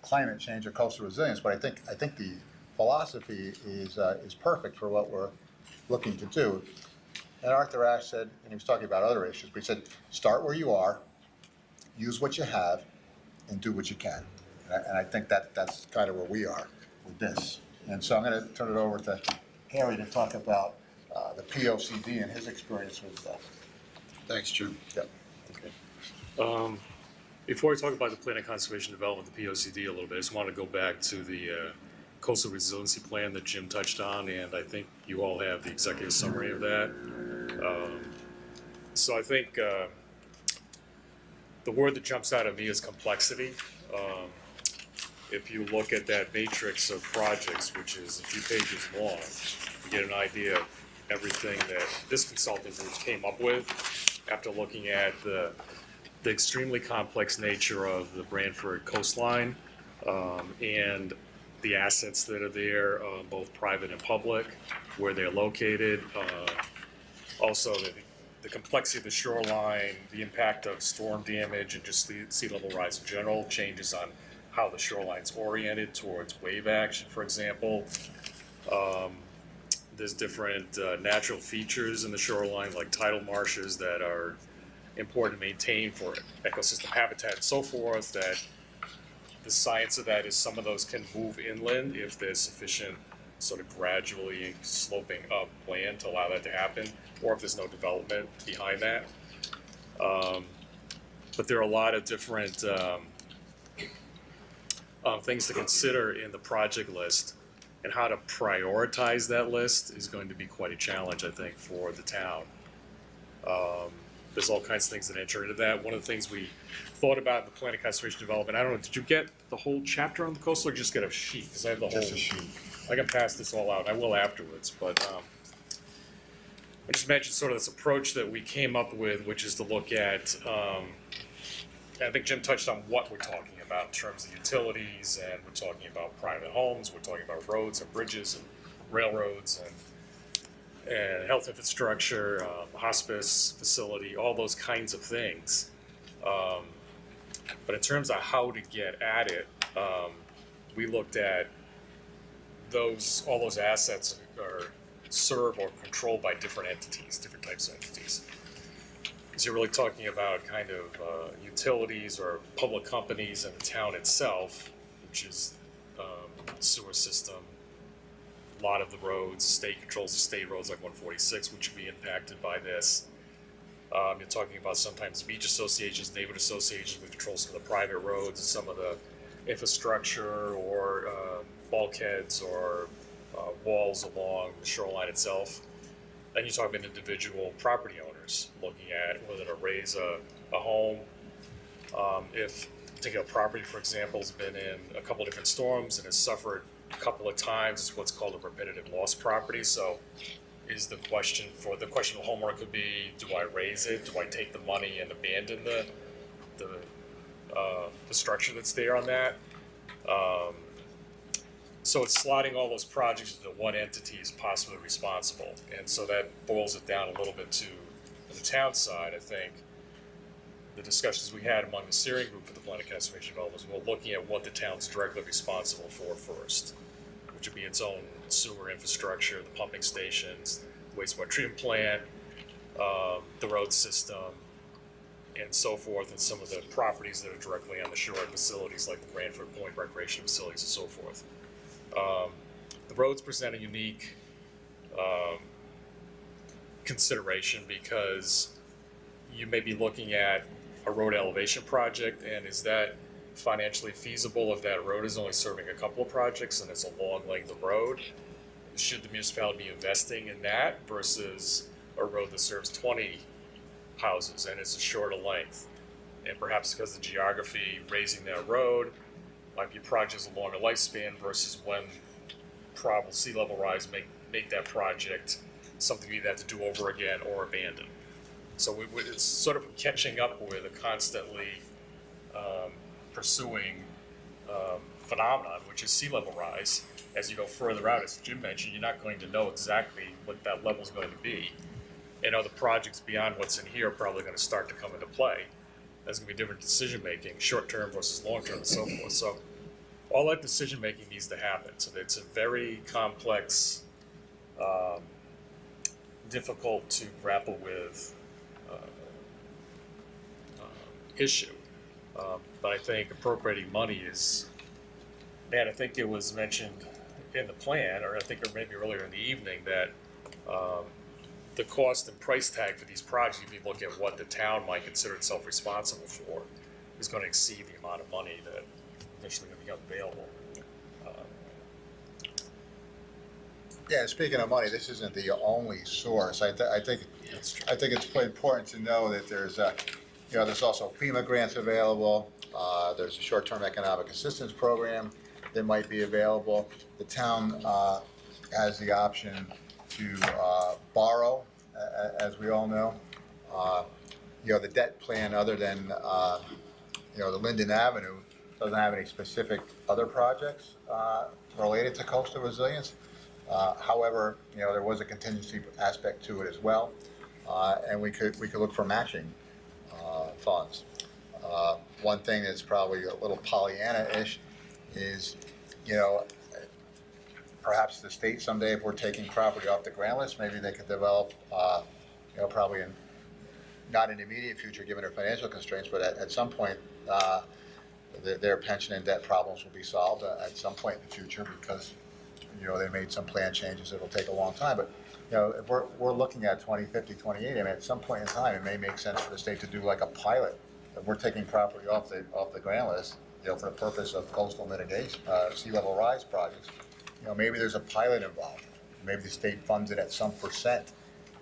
climate change or coastal resilience, but I think the philosophy is perfect for what we're looking to do. And Arthur Ashe said, and he was talking about other issues, but he said, start where you are, use what you have, and do what you can. And I think that's kind of where we are with this. And so I'm going to turn it over to Harry to talk about the POCD and his experience with that. Thanks, Jim. Yep. Before we talk about the plan of conservation development, the POCD a little bit, I just want to go back to the coastal resiliency plan that Jim touched on, and I think you all have the executive summary of that. So I think the word that jumps out at me is complexity. If you look at that matrix of projects, which is a few pages long, you get an idea of everything that this consulting group came up with after looking at the extremely complex nature of the Branford coastline and the assets that are there, both private and public, where they're located. Also, the complexity of the shoreline, the impact of storm damage, and just the sea level rise in general, changes on how the shoreline's oriented towards wave action, for example. There's different natural features in the shoreline, like tidal marshes, that are important to maintain for ecosystem habitat and so forth. That the science of that is some of those can move inland if there's sufficient sort of gradually sloping up land to allow that to happen, or if there's no development behind that. But there are a lot of different things to consider in the project list, and how to prioritize that list is going to be quite a challenge, I think, for the town. There's all kinds of things that enter into that. One of the things we thought about in the plan of conservation development, I don't know, did you get the whole chapter on the coastal, or just get a sheet? Because I have the whole. Just a sheet. I can pass this all out. I will afterwards, but I just mentioned sort of this approach that we came up with, which is to look at. I think Jim touched on what we're talking about in terms of utilities, and we're talking about private homes, we're talking about roads and bridges and railroads and health infrastructure, hospice facility, all those kinds of things. But in terms of how to get at it, we looked at all those assets are served or controlled by different entities, different types of entities. So you're really talking about kind of utilities or public companies in the town itself, which is sewer system. A lot of the roads, state controls the state roads like 146, which would be impacted by this. You're talking about sometimes beach associations, neighborhood associations, which control some of the private roads and some of the infrastructure or bulkheads or walls along the shoreline itself. Then you talk about individual property owners looking at whether to raise a home. If particular property, for example, has been in a couple different storms and has suffered a couple of times. It's what's called a repetitive loss property. So is the question of homework could be, do I raise it? Do I take the money and abandon the structure that's there on that? So it's slotting all those projects into one entity is possibly responsible. And so that boils it down a little bit to the town side, I think. The discussions we had among the steering group for the Plan of Conservation Development was looking at what the town's directly responsible for first, which would be its own sewer infrastructure, the pumping stations, the wastewater treatment plant, the road system, and so forth, and some of the properties that are directly on the shore, facilities like the Branford Point recreation facilities and so forth. The roads present a unique consideration because you may be looking at a road elevation project, and is that financially feasible if that road is only serving a couple of projects and it's a long length of road? Should the municipality be investing in that versus a road that serves 20 houses and it's a shorter length? And perhaps because of the geography, raising that road might be projects a longer lifespan versus when probable sea level rise make that project something we either have to do over again or abandon. So it's sort of catching up with a constantly pursuing phenomenon, which is sea level rise. As you go further out, as Jim mentioned, you're not going to know exactly what that level is going to be. And other projects beyond what's in here are probably going to start to come into play. There's going to be different decision making, short term versus long term, and so forth. So all that decision making needs to happen. So it's a very complex, difficult to grapple with issue. But I think appropriating money is, and I think it was mentioned in the plan, or I think maybe earlier in the evening, that the cost and price tag for these projects, if you look at what the town might consider itself responsible for, is going to exceed the amount of money that eventually going to become available. Yeah, speaking of money, this isn't the only source. I think it's quite important to know that there's there's also FEMA grants available. There's a short-term economic assistance program that might be available. The town has the option to borrow, as we all know. The debt plan, other than the Linden Avenue, doesn't have any specific other projects related to coastal resilience. However, there was a contingency aspect to it as well, and we could look for matching funds. One thing that's probably a little Pollyanna-ish is, perhaps the state someday, if we're taking property off the grant list, maybe they could develop, probably not in the immediate future given their financial constraints, but at some point, their pension and debt problems will be solved at some point in the future because, they made some plan changes. It'll take a long time, but if we're looking at 2050, 2080, at some point in time, it may make sense for the state to do like a pilot. If we're taking property off the grant list, for the purpose of coastal mitigation, sea level rise projects, maybe there's a pilot involved. Maybe the state funds it at some percent.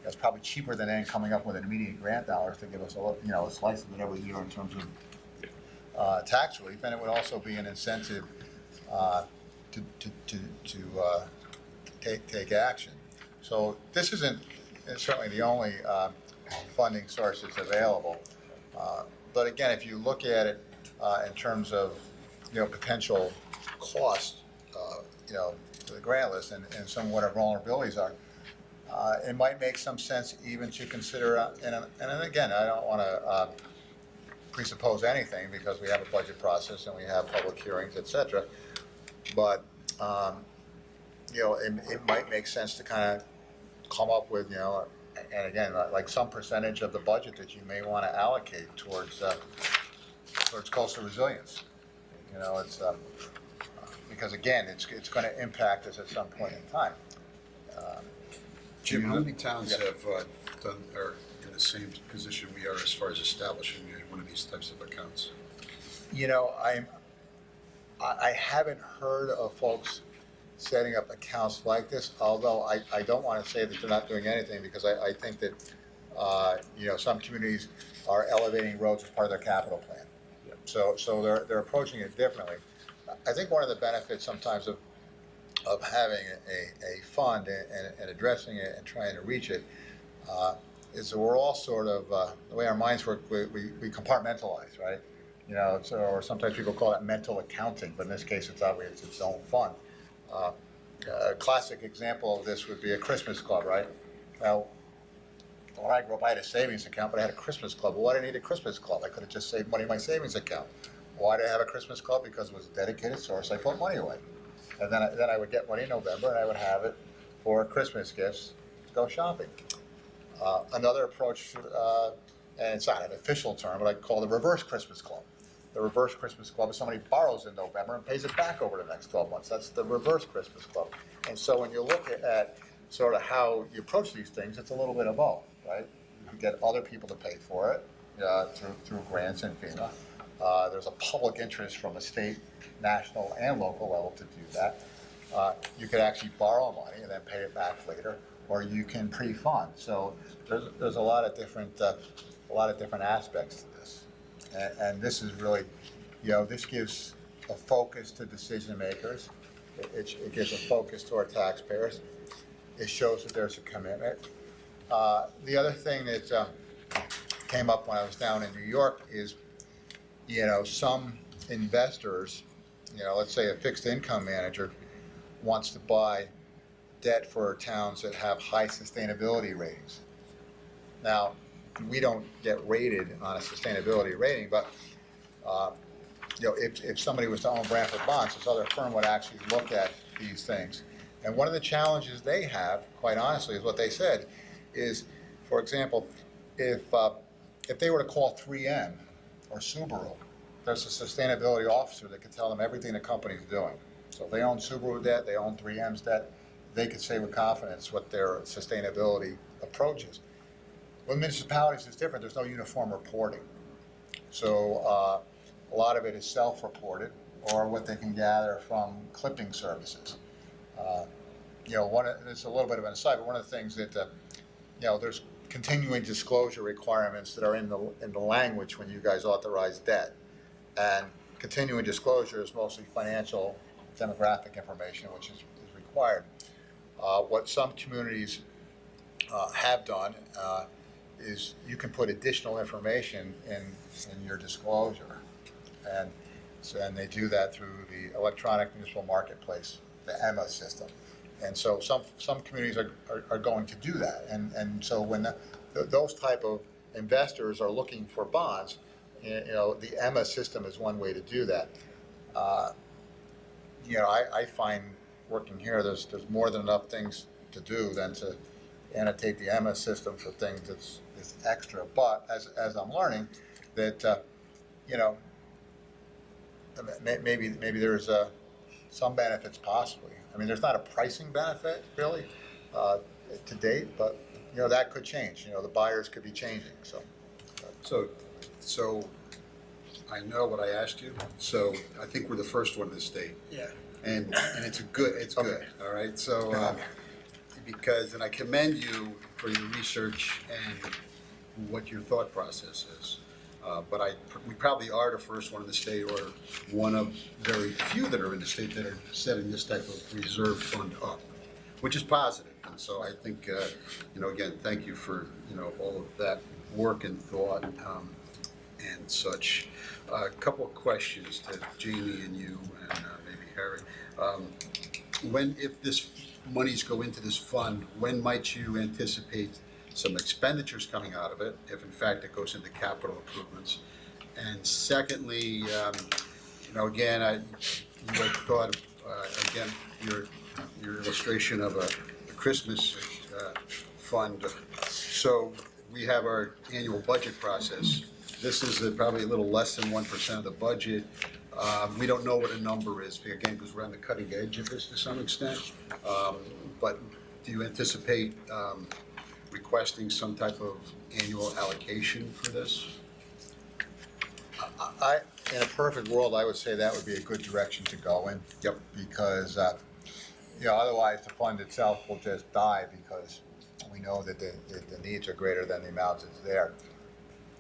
It's probably cheaper than then coming up with an immediate grant dollars to give us a slice of it every year in terms of tax relief, and it would also be an incentive to take action. So this isn't certainly the only funding source that's available. But again, if you look at it in terms of potential cost, to the grant list and some of what our vulnerabilities are, it might make some sense even to consider. And again, I don't want to presuppose anything because we have a budget process and we have public hearings, etc. But it might make sense to kind of come up with and again, like some percentage of the budget that you may want to allocate towards coastal resilience. It's because again, it's going to impact us at some point in time. Jim, how many towns have are in the same position we are as far as establishing one of these types of accounts? I haven't heard of folks setting up accounts like this, although I don't want to say that they're not doing anything because I think that some communities are elevating roads as part of their capital plan. So they're approaching it differently. I think one of the benefits sometimes of having a fund and addressing it and trying to reach it is that we're all sort of, the way our minds work, we compartmentalize, right? You know, so, or sometimes people call that mental accounting, but in this case, it's obviously it's its own fund. A classic example of this would be a Christmas club, right? Now, when I grew up, I had a savings account, but I had a Christmas club. Well, why did I need a Christmas club? I could have just saved money in my savings account. Why did I have a Christmas club? Because it was a dedicated source. I put money away. And then I would get money in November, and I would have it for Christmas gifts to go shopping. Another approach, and it's not an official term, but I call the reverse Christmas club. The reverse Christmas club is somebody borrows in November and pays it back over the next 12 months. That's the reverse Christmas club. And so when you look at sort of how you approach these things, it's a little bit of both, right? You get other people to pay for it through grants and FEMA. There's a public interest from a state, national, and local level to do that. You could actually borrow money and then pay it back later, or you can pre-fund. So there's a lot of different aspects to this, and this is really, this gives a focus to decision makers. It gives a focus to our taxpayers. It shows that there's a commitment. The other thing that came up when I was down in New York is, some investors, let's say a fixed income manager wants to buy debt for towns that have high sustainability ratings. Now, we don't get rated on a sustainability rating, but if somebody was to own Branford bonds, this other firm would actually look at these things. And one of the challenges they have, quite honestly, is what they said, is, for example, if they were to call 3M or Subaru, there's a sustainability officer that could tell them everything the company's doing. So if they own Subaru debt, they own 3M's debt, they could say with confidence what their sustainability approach is. With municipalities, it's different. There's no uniform reporting. So a lot of it is self-reported or what they can gather from clipping services. It's a little bit of an aside, but one of the things that, there's continuing disclosure requirements that are in the language when you guys authorize debt. And continuing disclosure is mostly financial demographic information, which is required. What some communities have done is you can put additional information in your disclosure. And they do that through the electronic municipal marketplace, the EMA system. And so some communities are going to do that. And so when those type of investors are looking for bonds, the EMA system is one way to do that. I find working here, there's more than enough things to do than to annotate the EMA system for things that's extra. But as I'm learning that, maybe there's some benefits possibly. I mean, there's not a pricing benefit really to date, but that could change. The buyers could be changing. So I know what I asked you, so I think we're the first one in the state. Yeah. And it's good, all right? So, and I commend you for your research and what your thought process is. But we probably are the first one in the state, or one of very few that are in the state that are setting this type of reserve fund up, which is positive. And so I think, again, thank you for, all of that work and thought and such. A couple of questions to Jamie and you and maybe Harry. If this monies go into this fund, when might you anticipate some expenditures coming out of it, if in fact it goes into capital improvements? And secondly, again, you had thought, again, your illustration of a Christmas fund. So we have our annual budget process. This is probably a little less than 1% of the budget. We don't know what a number is, again, because we're on the cutting edge of this to some extent. But do you anticipate requesting some type of annual allocation for this? In a perfect world, I would say that would be a good direction to go in. Yep. Because, otherwise the fund itself will just die because we know that the needs are greater than the amounts that's there.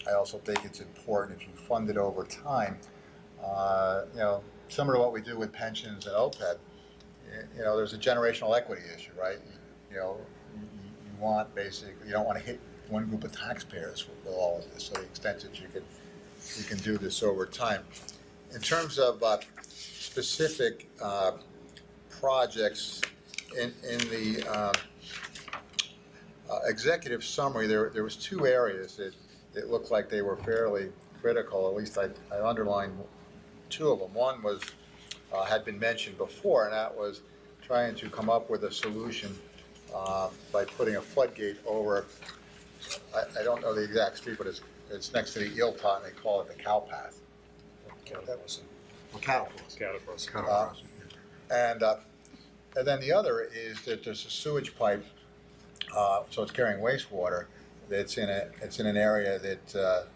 I also think it's important if you fund it over time You know, similar to what we do with pensions and OPEB, you know, there's a generational equity issue, right? You know, you want basically, you don't want to hit one group of taxpayers with all of this, to the extent that you can do this over time. In terms of specific projects in the executive summary, there was two areas that it looked like they were fairly critical. At least I underlined two of them. One was had been mentioned before, and that was trying to come up with a solution by putting a floodgate over. I don't know the exact street, but it's next to the eel pot, and they call it the cow path. That was cattle crossing. And then the other is that there's a sewage pipe, so it's carrying wastewater. It's in an area that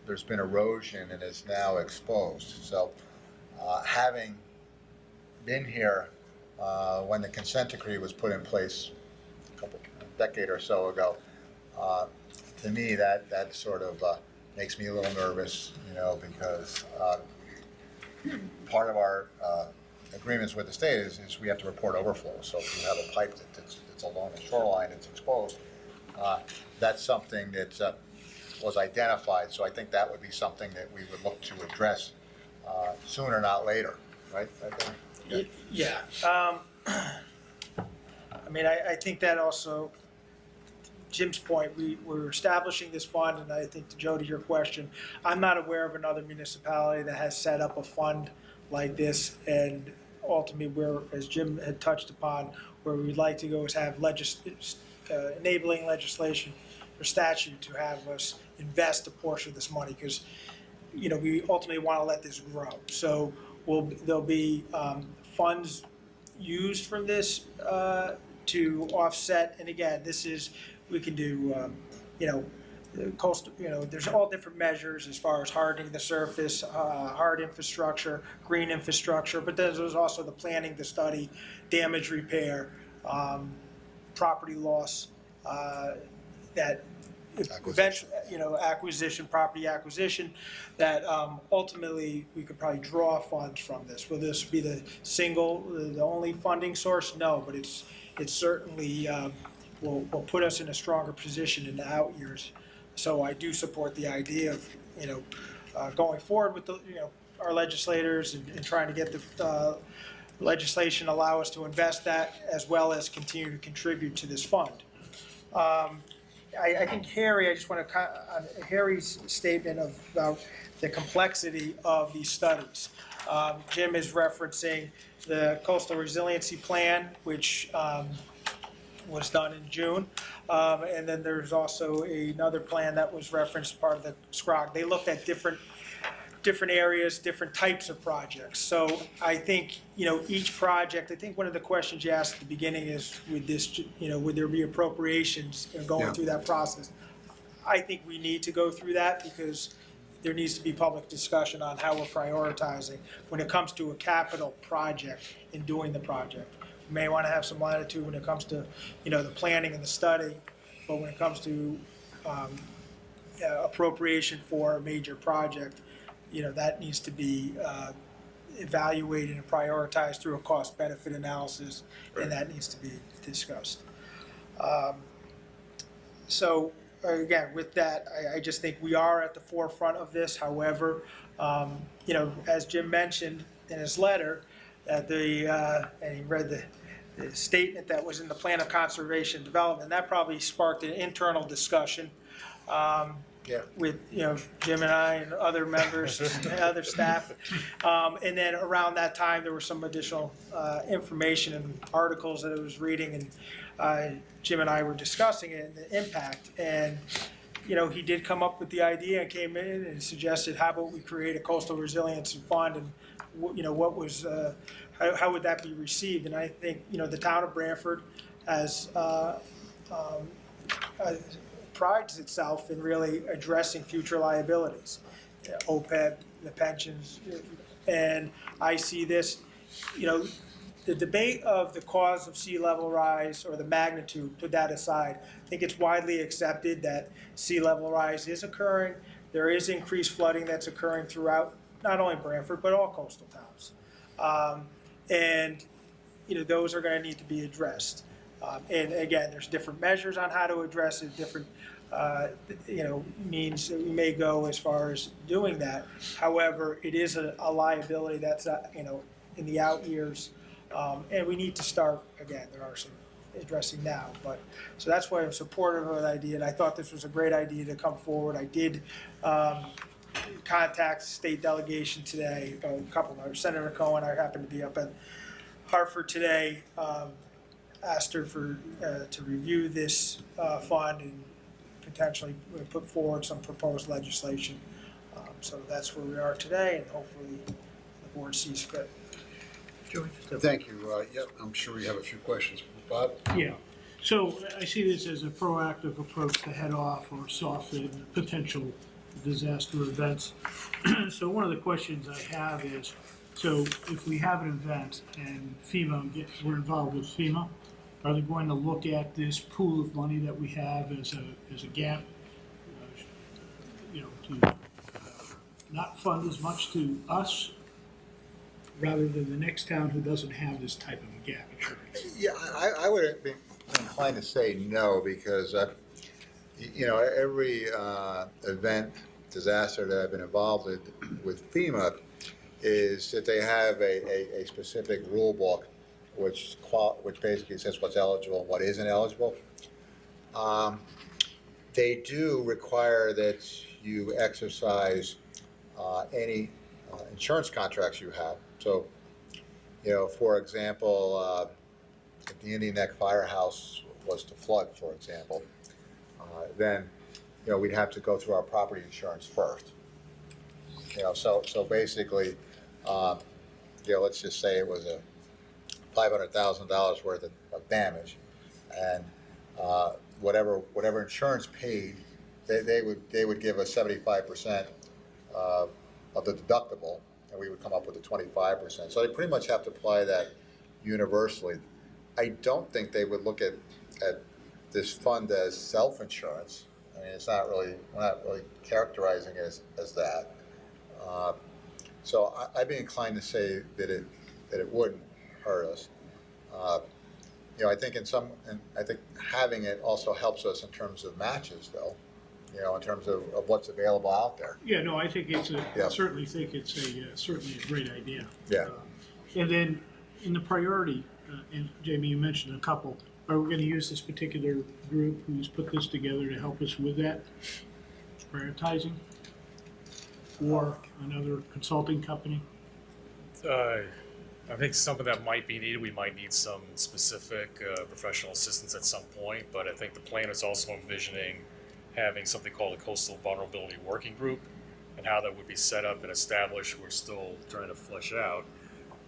there's been erosion and is now exposed. So, having been here when the consent decree was put in place a decade or so ago, to me that sort of makes me a little nervous, you know, because part of our agreements with the state is we have to report overflow. So if you have a pipe that's along the shoreline, it's exposed. That's something that was identified. So I think that would be something that we would look to address sooner, not later, right? Yeah. I mean, I think that also, Jim's point, we're establishing this fund, and I think, to Joe, to your question, I'm not aware of another municipality that has set up a fund like this, and ultimately, where, as Jim had touched upon, where we'd like to go is have enabling legislation or statute to have us invest a portion of this money, because, you know, we ultimately want to let this grow. So there'll be funds used from this to offset, and again, we can do, you know, coastal, you know, there's all different measures as far as hardening the surface, hard infrastructure, green infrastructure, but then there's also the planning, the study, damage repair, property loss, that eventually, you know, property acquisition, that ultimately we could probably draw funds from this. Will this be the only funding source? No, but it's certainly will put us in a stronger position in the out years. So I do support the idea of, you know, going forward with the, you know, our legislators and trying to get the legislation allow us to invest that, as well as continue to contribute to this fund. I think Harry, I just want to, on Harry's statement about the complexity of these studies. Jim is referencing the Coastal Resiliency Plan, which was done in June. And then there's also another plan that was referenced, part of the SCROG. They looked at different areas, different types of projects. So I think, you know, each project, I think one of the questions you asked at the beginning is, would there be appropriations going through that process? I think we need to go through that, because there needs to be public discussion on how we're prioritizing when it comes to a capital project in doing the project. We may want to have some latitude when it comes to, you know, the planning and the study, but when it comes to appropriation for a major project, you know, that needs to be evaluated and prioritized through a cost-benefit analysis, and that needs to be discussed. So again, with that, I just think we are at the forefront of this. However, you know, as Jim mentioned in his letter, and he read the statement that was in the Plan of Conservation Development, that probably sparked an internal discussion with, you know, Jim and I and other members and other staff. And then around that time, there was some additional information and articles that I was reading, and Jim and I were discussing it and the impact. And, you know, he did come up with the idea and came in and suggested, how about we create a coastal resilience fund, and, you know, what was, how would that be received? And I think, you know, the town of Branford has prides itself in really addressing future liabilities, OPEB, the pensions, and I see this, you know, the debate of the cause of sea level rise or the magnitude, put that aside. I think it's widely accepted that sea level rise is occurring. There is increased flooding that's occurring throughout not only Branford, but all coastal towns. And, those are gonna need to be addressed. And again, there's different measures on how to address it, different, means that we may go as far as doing that. However, it is a liability that's, in the out years. And we need to start, again, there are some addressing now, but, so that's why I'm supportive of the idea, and I thought this was a great idea to come forward. I did, contact state delegation today, a couple of them. Senator Cohen, I happened to be up in Hartford today, asked her to review this fund and potentially put forward some proposed legislation. So that's where we are today, and hopefully the board sees fit. Joey? Thank you. Yep, I'm sure we have a few questions. Bob? Yeah, so I see this as a proactive approach to head off or soften potential disaster events. So one of the questions I have is, so if we have an event and we're involved with FEMA, are they going to look at this pool of money that we have as a gap? To not fund as much to us rather than the next town who doesn't have this type of a gap insurance? Yeah, I would be inclined to say no, because, every event, disaster that I've been involved with FEMA is that they have a specific rule book which basically says what's eligible and what isn't eligible. They do require that you exercise any insurance contracts you have. So, for example, if the Indian Neck Firehouse was to flood, for example, then, we'd have to go through our property insurance first. So basically, let's just say it was a $500,000 worth of damage, and whatever insurance paid, they would give us 75% of the deductible, and we would come up with the 25%. So they pretty much have to apply that universally. I don't think they would look at this fund as self-insurance. I mean, we're not really characterizing it as that. So I'd be inclined to say that it wouldn't hurt us. I think I think having it also helps us in terms of matches, though. In terms of what's available out there. Yeah, no, I think I Yeah. certainly think it's certainly a great idea. Yeah. And then in the priority, and Jamie, you mentioned a couple, are we gonna use this particular group who's put this together to help us with that prioritizing? Or another consulting company? I think some of that might be needed. We might need some specific professional assistance at some point, but I think the plan is also envisioning having something called a Coastal Vulnerability Working Group, and how that would be set up and established, we're still trying to flesh out.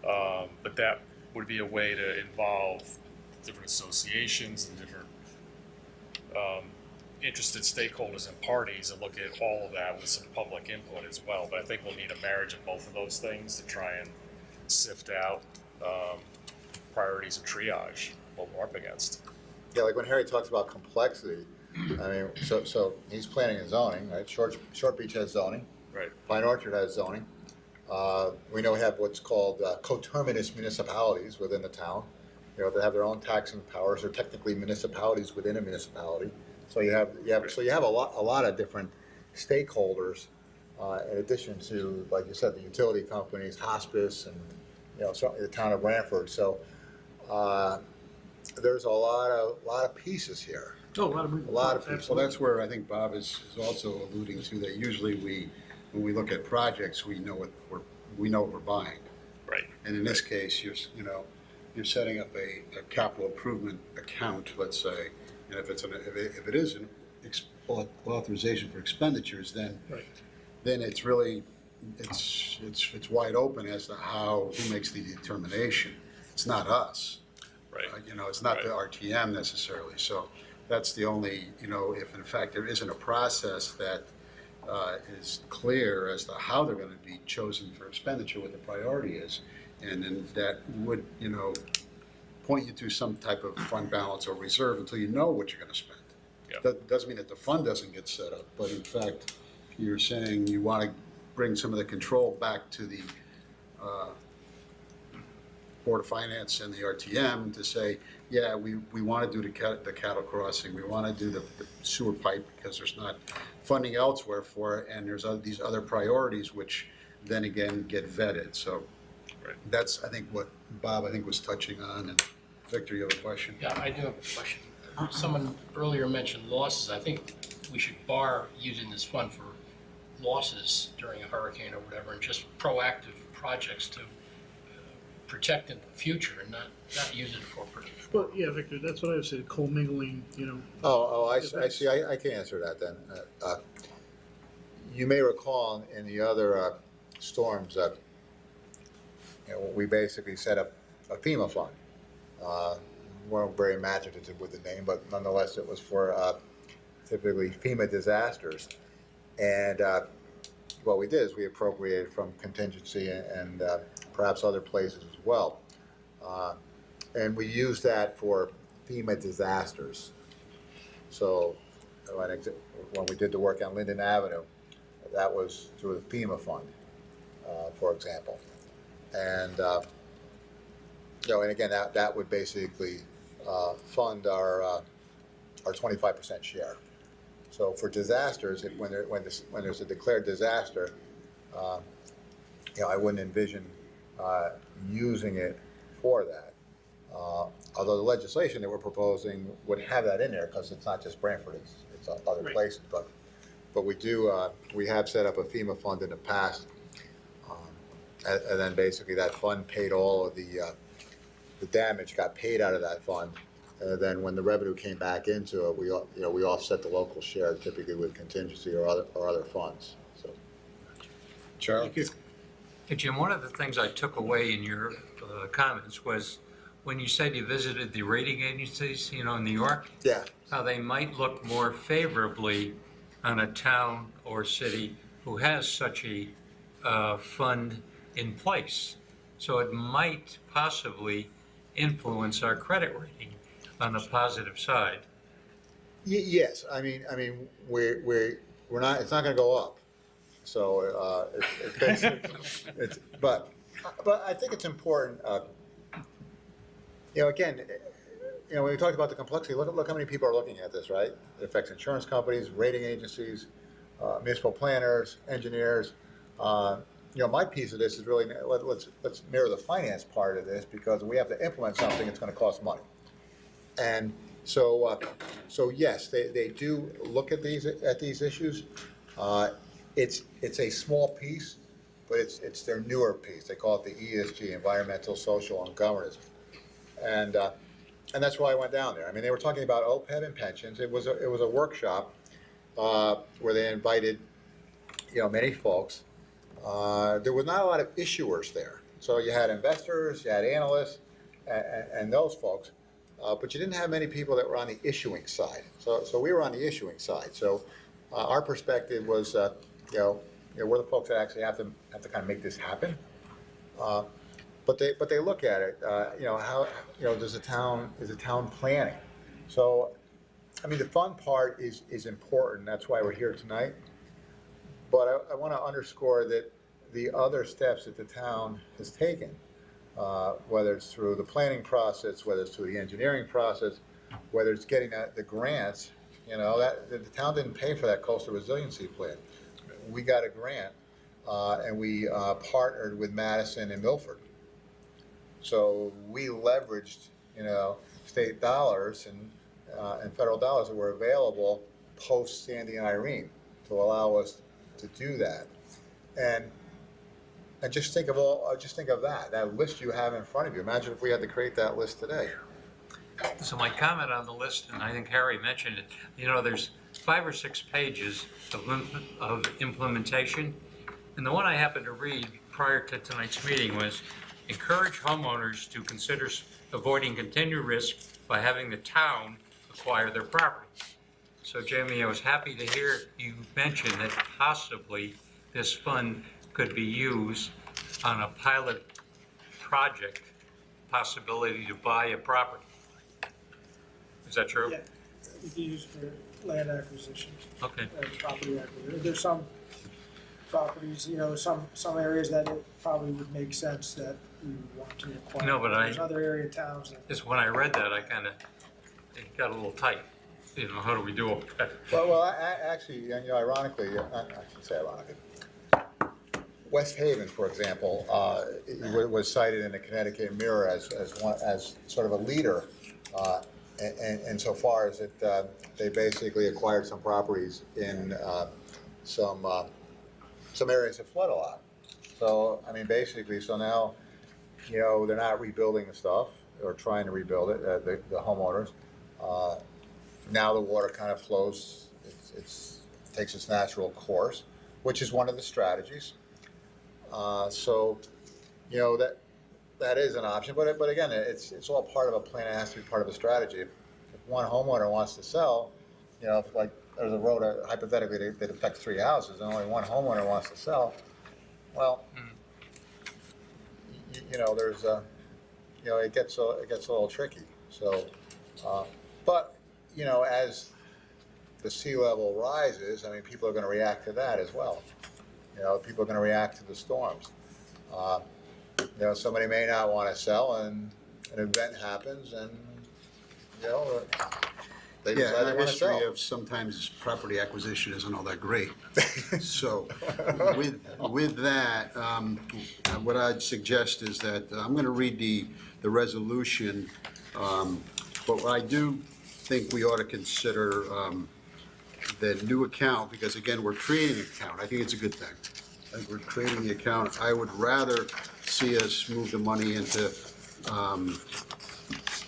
But that would be a way to involve different associations and different interested stakeholders and parties and look at all of that with some public input as well. But I think we'll need a marriage of both of those things to try and sift out priorities and triage what we're up against. Yeah, like when Harry talks about complexity, I mean, so he's planning and zoning, right? Short Beach has zoning. Right. Pine Orchard has zoning. We know we have what's called coterminous municipalities within the town. They have their own taxing powers. They're technically municipalities within a municipality. So you have a lot of different stakeholders, in addition to, like you said, the utility companies, hospice, and certainly the town of Branford. So there's a lot of pieces here. Oh, a lot of pieces. Well, that's where I think Bob is also alluding to, that usually when we look at projects, we know what we're buying. Right. And in this case, you're setting up a capital improvement account, let's say, and if it is an authorization for expenditures, then it's really it's wide open as to who makes the determination. It's not us. Right. It's not the RTM necessarily. So that's the only, if in fact there isn't a process that is clear as to how they're going to be chosen for expenditure, what the priority is, and then that would, point you to some type of fund balance or reserve until you know what you're going to spend. Yep. That doesn't mean that the fund doesn't get set up, but in fact, you're saying you want to bring some of the control back to the Board of Finance and the RTM to say, yeah, we want to do the cattle crossing, we want to do the sewer pipe because there's not funding elsewhere for it, and there's these other priorities which then again get vetted. So Right. that's, I think, what Bob, was touching on. And Victor, you have a question? Yeah, I do have a question. Someone earlier mentioned losses. I think we should bar using this fund for losses during a hurricane or whatever, and just proactive projects to protect in the future and not use it for. Well, yeah, Victor, that's what I said, commingling, you know. I see, I can answer that then. You may recall in the other storms, we basically set up a FEMA fund. Weren't very imaginative with the name, but nonetheless, it was for typically FEMA disasters. And what we did is we appropriated from contingency and perhaps other places as well. And we used that for FEMA disasters. So when we did the work on Linden Avenue, that was through the FEMA fund, for example. And and again, that would basically fund our 25% share. So for disasters, when there's a declared disaster, I wouldn't envision using it for that. Although the legislation that we're proposing would have that in there because it's not just Branford, it's other places. But we have set up a FEMA fund in the past, and then basically that fund paid all of the damage got paid out of that fund. And then when the revenue came back into it, we offset the local share typically with contingency or other funds. So, Charlie? Hey, Jim, one of the things I took away in your comments was when you said you visited the rating agencies, in New York, yeah, how they might look more favorably on a town or city who has such a fund in place. So it might possibly influence our credit rating on the positive side. Yes, I mean, we're not. It's not going to go up. So but I think it's important. Again, when we talked about the complexity, look how many people are looking at this, right? It affects insurance companies, rating agencies, municipal planners, engineers. My piece of this is really let's mirror the finance part of this because we have to implement something. It's going to cost money, and so yes, they do look at these issues. It's a small piece, but it's their newer piece. They call it the ESG, environmental, social, and governance, and that's why I went down there. I mean, they were talking about OPEB and pensions. It was a workshop where they invited many folks. There was not a lot of issuers there, so you had investors, you had analysts, and those folks, but you didn't have many people that were on the issuing side. So we were on the issuing side. So our perspective was, we're the folks that actually have to kind of make this happen. But they look at it, how is the town planning? So, I mean, the fun part is important. That's why we're here tonight. But I want to underscore that the other steps that the town has taken, whether it's through the planning process, whether it's through the engineering process, whether it's getting the grants, that the town didn't pay for that coastal resiliency plan. We got a grant, and we partnered with Madison and Milford. So we leveraged, state dollars and federal dollars that were available post Sandy and Irene to allow us to do that. And just think of that list you have in front of you. Imagine if we had to create that list today. So my comment on the list, and I think Harry mentioned it, there's 5 or 6 pages of implementation. And the one I happened to read prior to tonight's meeting was encourage homeowners to consider avoiding continued risk by having the town acquire their property. So Jamie, I was happy to hear you mention that possibly this fund could be used on a pilot project, possibility to buy a property. Is that true? Yeah, we can use for land acquisition. Okay. Property acquisition. There's some properties, some areas that it probably would make sense that we would want to acquire. No, but There's other area towns that. Just when I read that, it got a little tight. How do we do it? Well, actually, ironically, I should say ironically, West Haven, for example, was cited in the Connecticut Mirror as sort of a leader, and so far as they basically acquired some properties in some areas that flood a lot. So basically, so now, they're not rebuilding the stuff or trying to rebuild it. The homeowners. Now the water kind of flows. It takes its natural course, which is one of the strategies. So, that is an option, but again, it's all part of a plan. It has to be part of a strategy. If one homeowner wants to sell, if like there's a road hypothetically that affects 3 houses, and only one homeowner wants to sell, well, there's it gets a little tricky. So, but as the sea level rises, people are going to react to that as well. People are going to react to the storms. Somebody may not want to sell, and an event happens, and they decide Yeah, they our want to sell. history of sometimes property acquisition isn't all that great. So with that, what I'd suggest is that I'm going to read the resolution, but I do think we ought to consider the new account, because again, we're creating an account. I think it's a good thing. I think we're creating the account. I would rather see us move the money into,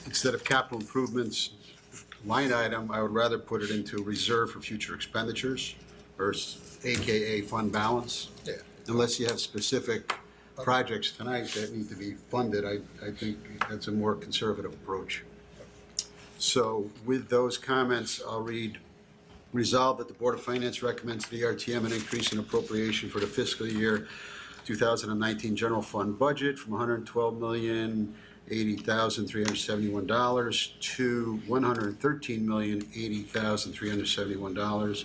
instead of capital improvements line item, I would rather put it into reserve for future expenditures, or AKA fund balance. Yeah. Unless you have specific projects tonight that need to be funded, I think that's a more conservative approach. So with those comments, I'll read: resolved that the Board of Finance recommends to the RTM an increase in appropriation for the fiscal year 2019 general fund budget from $112,080,371 to $113,080,371.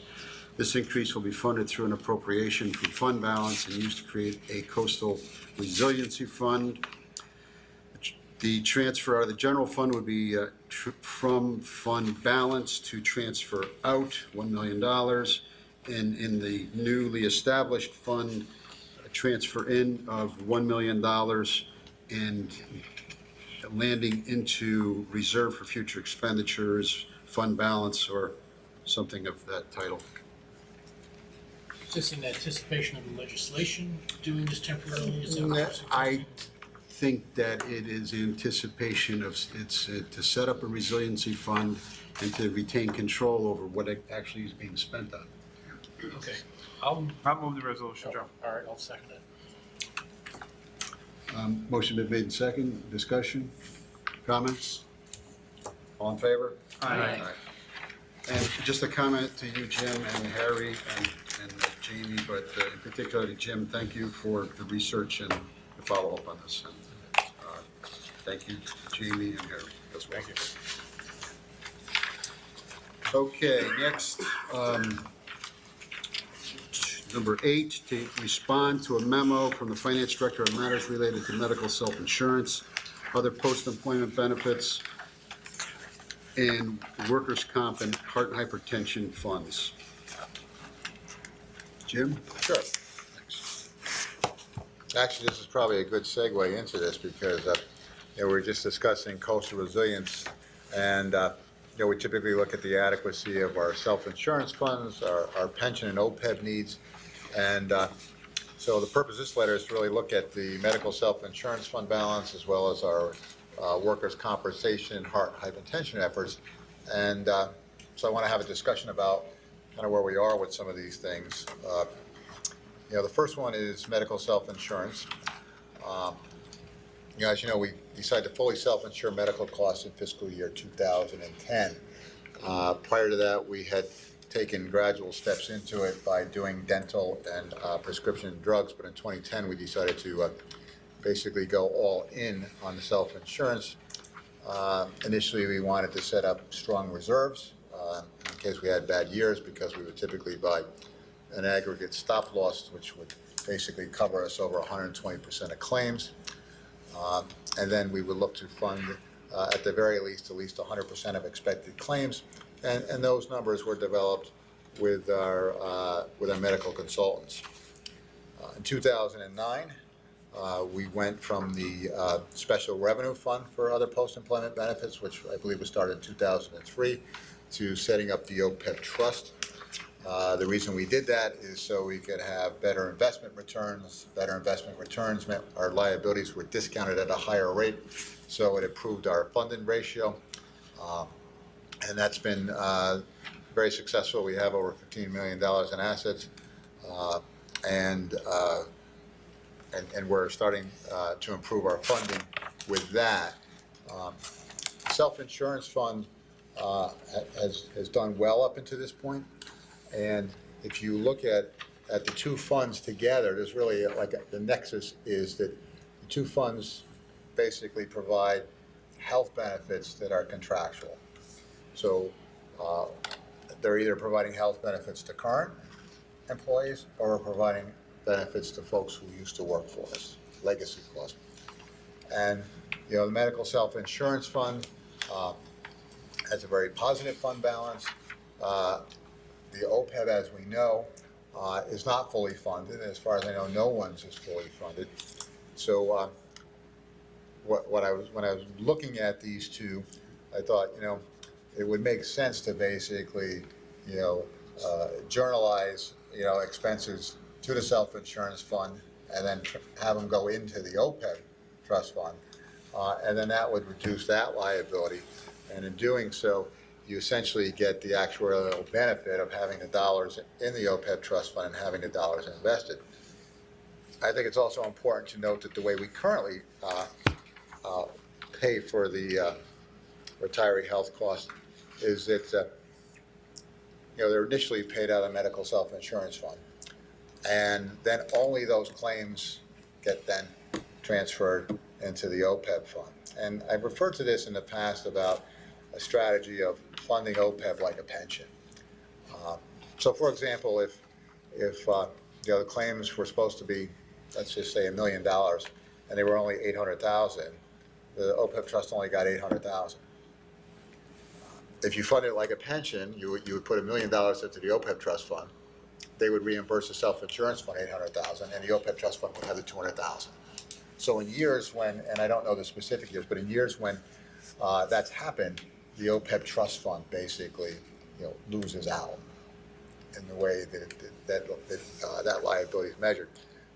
This increase will be funded through an appropriation from fund balance and used to create a coastal resiliency fund. The transfer out of the general fund would be from fund balance to transfer out $1 million. And in the newly established fund, a transfer in of $1 million and landing into reserve for future expenditures, fund balance, or something of that title. Is this in anticipation of the legislation doing this temporarily? Is that what you're I suggesting? think that it is anticipation of, it's to set up a resiliency fund and to retain control over what it actually is being spent on. Okay, I'll move the resolution, Joe. all right, I'll second it. Motion been made in second. Discussion? Comments? All in favor? Aye. And just a comment to you, Jim, and Harry, and Jamie, but in particular to Jim, thank you for the research and the follow-up on this. And, thank you, Jamie and Harry, as well. Thank you. Okay, next, number 8, to respond to a memo from the finance director on matters related to medical self-insurance, other post-employment benefits, and workers' comp and heart and hypertension funds. Jim? Sure. Actually, this is probably a good segue into this because we're just discussing coastal resilience, and we typically look at the adequacy of our self-insurance funds, our pension and OPEB needs, and so the purpose of this letter is to really look at the medical self-insurance fund balance as well as our workers' compensation, heart, hypertension efforts, and so I want to have a discussion about kind of where we are with some of these things. The first one is medical self-insurance. As you know, we decided to fully self-insure medical costs in fiscal year 2010. Prior to that, we had taken gradual steps into it by doing dental and prescription drugs, but in 2010, we decided to basically go all in on the self-insurance. Initially, we wanted to set up strong reserves in case we had bad years, because we would typically buy an aggregate stop loss, which would basically cover us over 120% of claims. And then we would look to fund, at the very least, at least 100% of expected claims. And those numbers were developed with our medical consultants. In 2009, we went from the Special Revenue Fund for other post-employment benefits, which I believe was started in 2003, to setting up the OPEB trust. The reason we did that is so we could have better investment returns. Better investment returns meant our liabilities were discounted at a higher rate, so it improved our funding ratio. And that's been very successful. We have over $15 million in assets, and we're starting to improve our funding with that. Self-insurance fund has done well up until this point. And if you look at the two funds together, there's really the nexus is that the two funds basically provide health benefits that are contractual. So they're either providing health benefits to current employees or providing benefits to folks who used to work for us, legacy clause. And the medical self-insurance fund has a very positive fund balance. The OPEB, as we know, is not fully funded. As far as I know, no one's is fully funded. So when I was looking at these two, I thought, it would make sense to basically, journalize, expenses to the self-insurance fund and then have them go into the OPEB trust fund. And then that would reduce that liability. And in doing so, you essentially get the actuarial benefit of having the dollars in the OPEB trust fund and having the dollars invested. I think it's also important to note that the way we currently pay for the retiree health costs is that they're initially paid out of medical self-insurance fund, and then only those claims get then transferred into the OPEB fund. And I've referred to this in the past about a strategy of funding OPEB like a pension. So, for example, if the claims were supposed to be, let's just say $1 million, and they were only $800,000, the OPEB trust only got $800,000. If you fund it like a pension, you would put $1 million into the OPEB trust fund. They would reimburse the self-insurance fund $800,000, and the OPEB trust fund would have the $200,000. So in years when, and I don't know the specific years, but in years when that's happened, the OPEB trust fund basically, loses out in the way that liability is measured.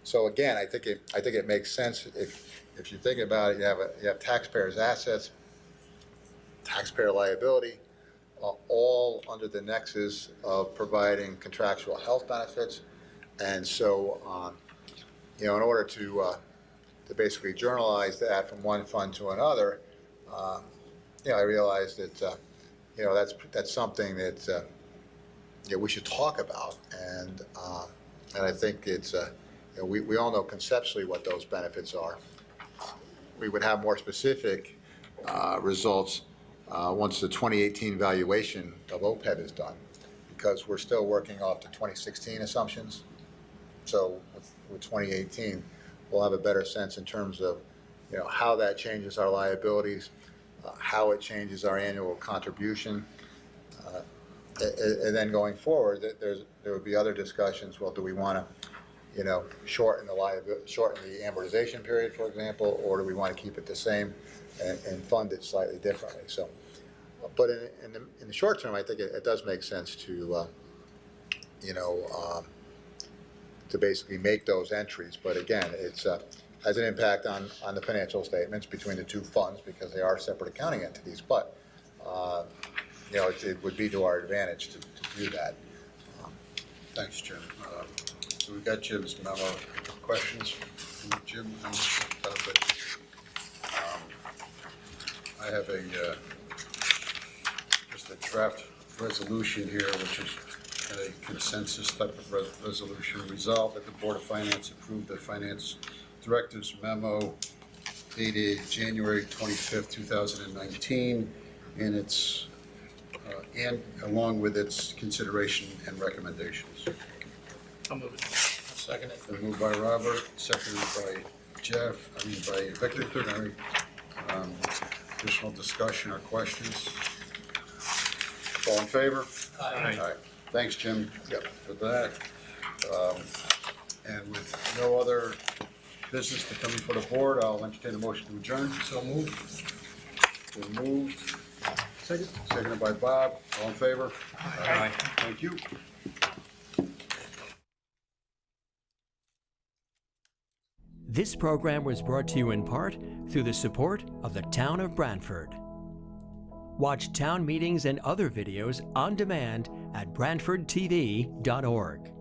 So again, I think it makes sense if you think about it. You have taxpayers' assets, taxpayer liability, all under the nexus of providing contractual health benefits, and so in order to basically journalize that from one fund to another, I realized that that's something that we should talk about, and I think it's we all know conceptually what those benefits are. We would have more specific results once the 2018 valuation of OPEB is done, because we're still working off the 2016 assumptions. So with 2018, we'll have a better sense in terms of how that changes our liabilities, how it changes our annual contribution, and then going forward, there would be other discussions. Well, do we want to, shorten the amortization period, for example, or do we want to keep it the same and fund it slightly differently? So, but in the short term, I think it does make sense to, to basically make those entries. But again, it's has an impact on the financial statements between the two funds because they are separate accounting entities. But it would be to our advantage to do that. Thanks, Jim. So we've got Jim's memo. Questions from Jim? I have just a draft resolution here, which is a consensus type of resolution. Resolved that the Board of Finance approve the Finance Director's memo dated January 25th, 2019, and its and along with its consideration and recommendations. Some of it. I'll second it. Been moved by Robert, seconded by by Victor. Sorry. Additional discussion or questions? All in favor? Aye. Thanks, Jim. Yep. For that. And with no other business to come before the board, I'll entertain a motion to adjourn. So moved. Been moved, Second? seconded by Bob. All in favor? Aye. Thank you. This program was brought to you in part through the support of the Town of Branford. Watch town meetings and other videos on demand at BranfordTV.org.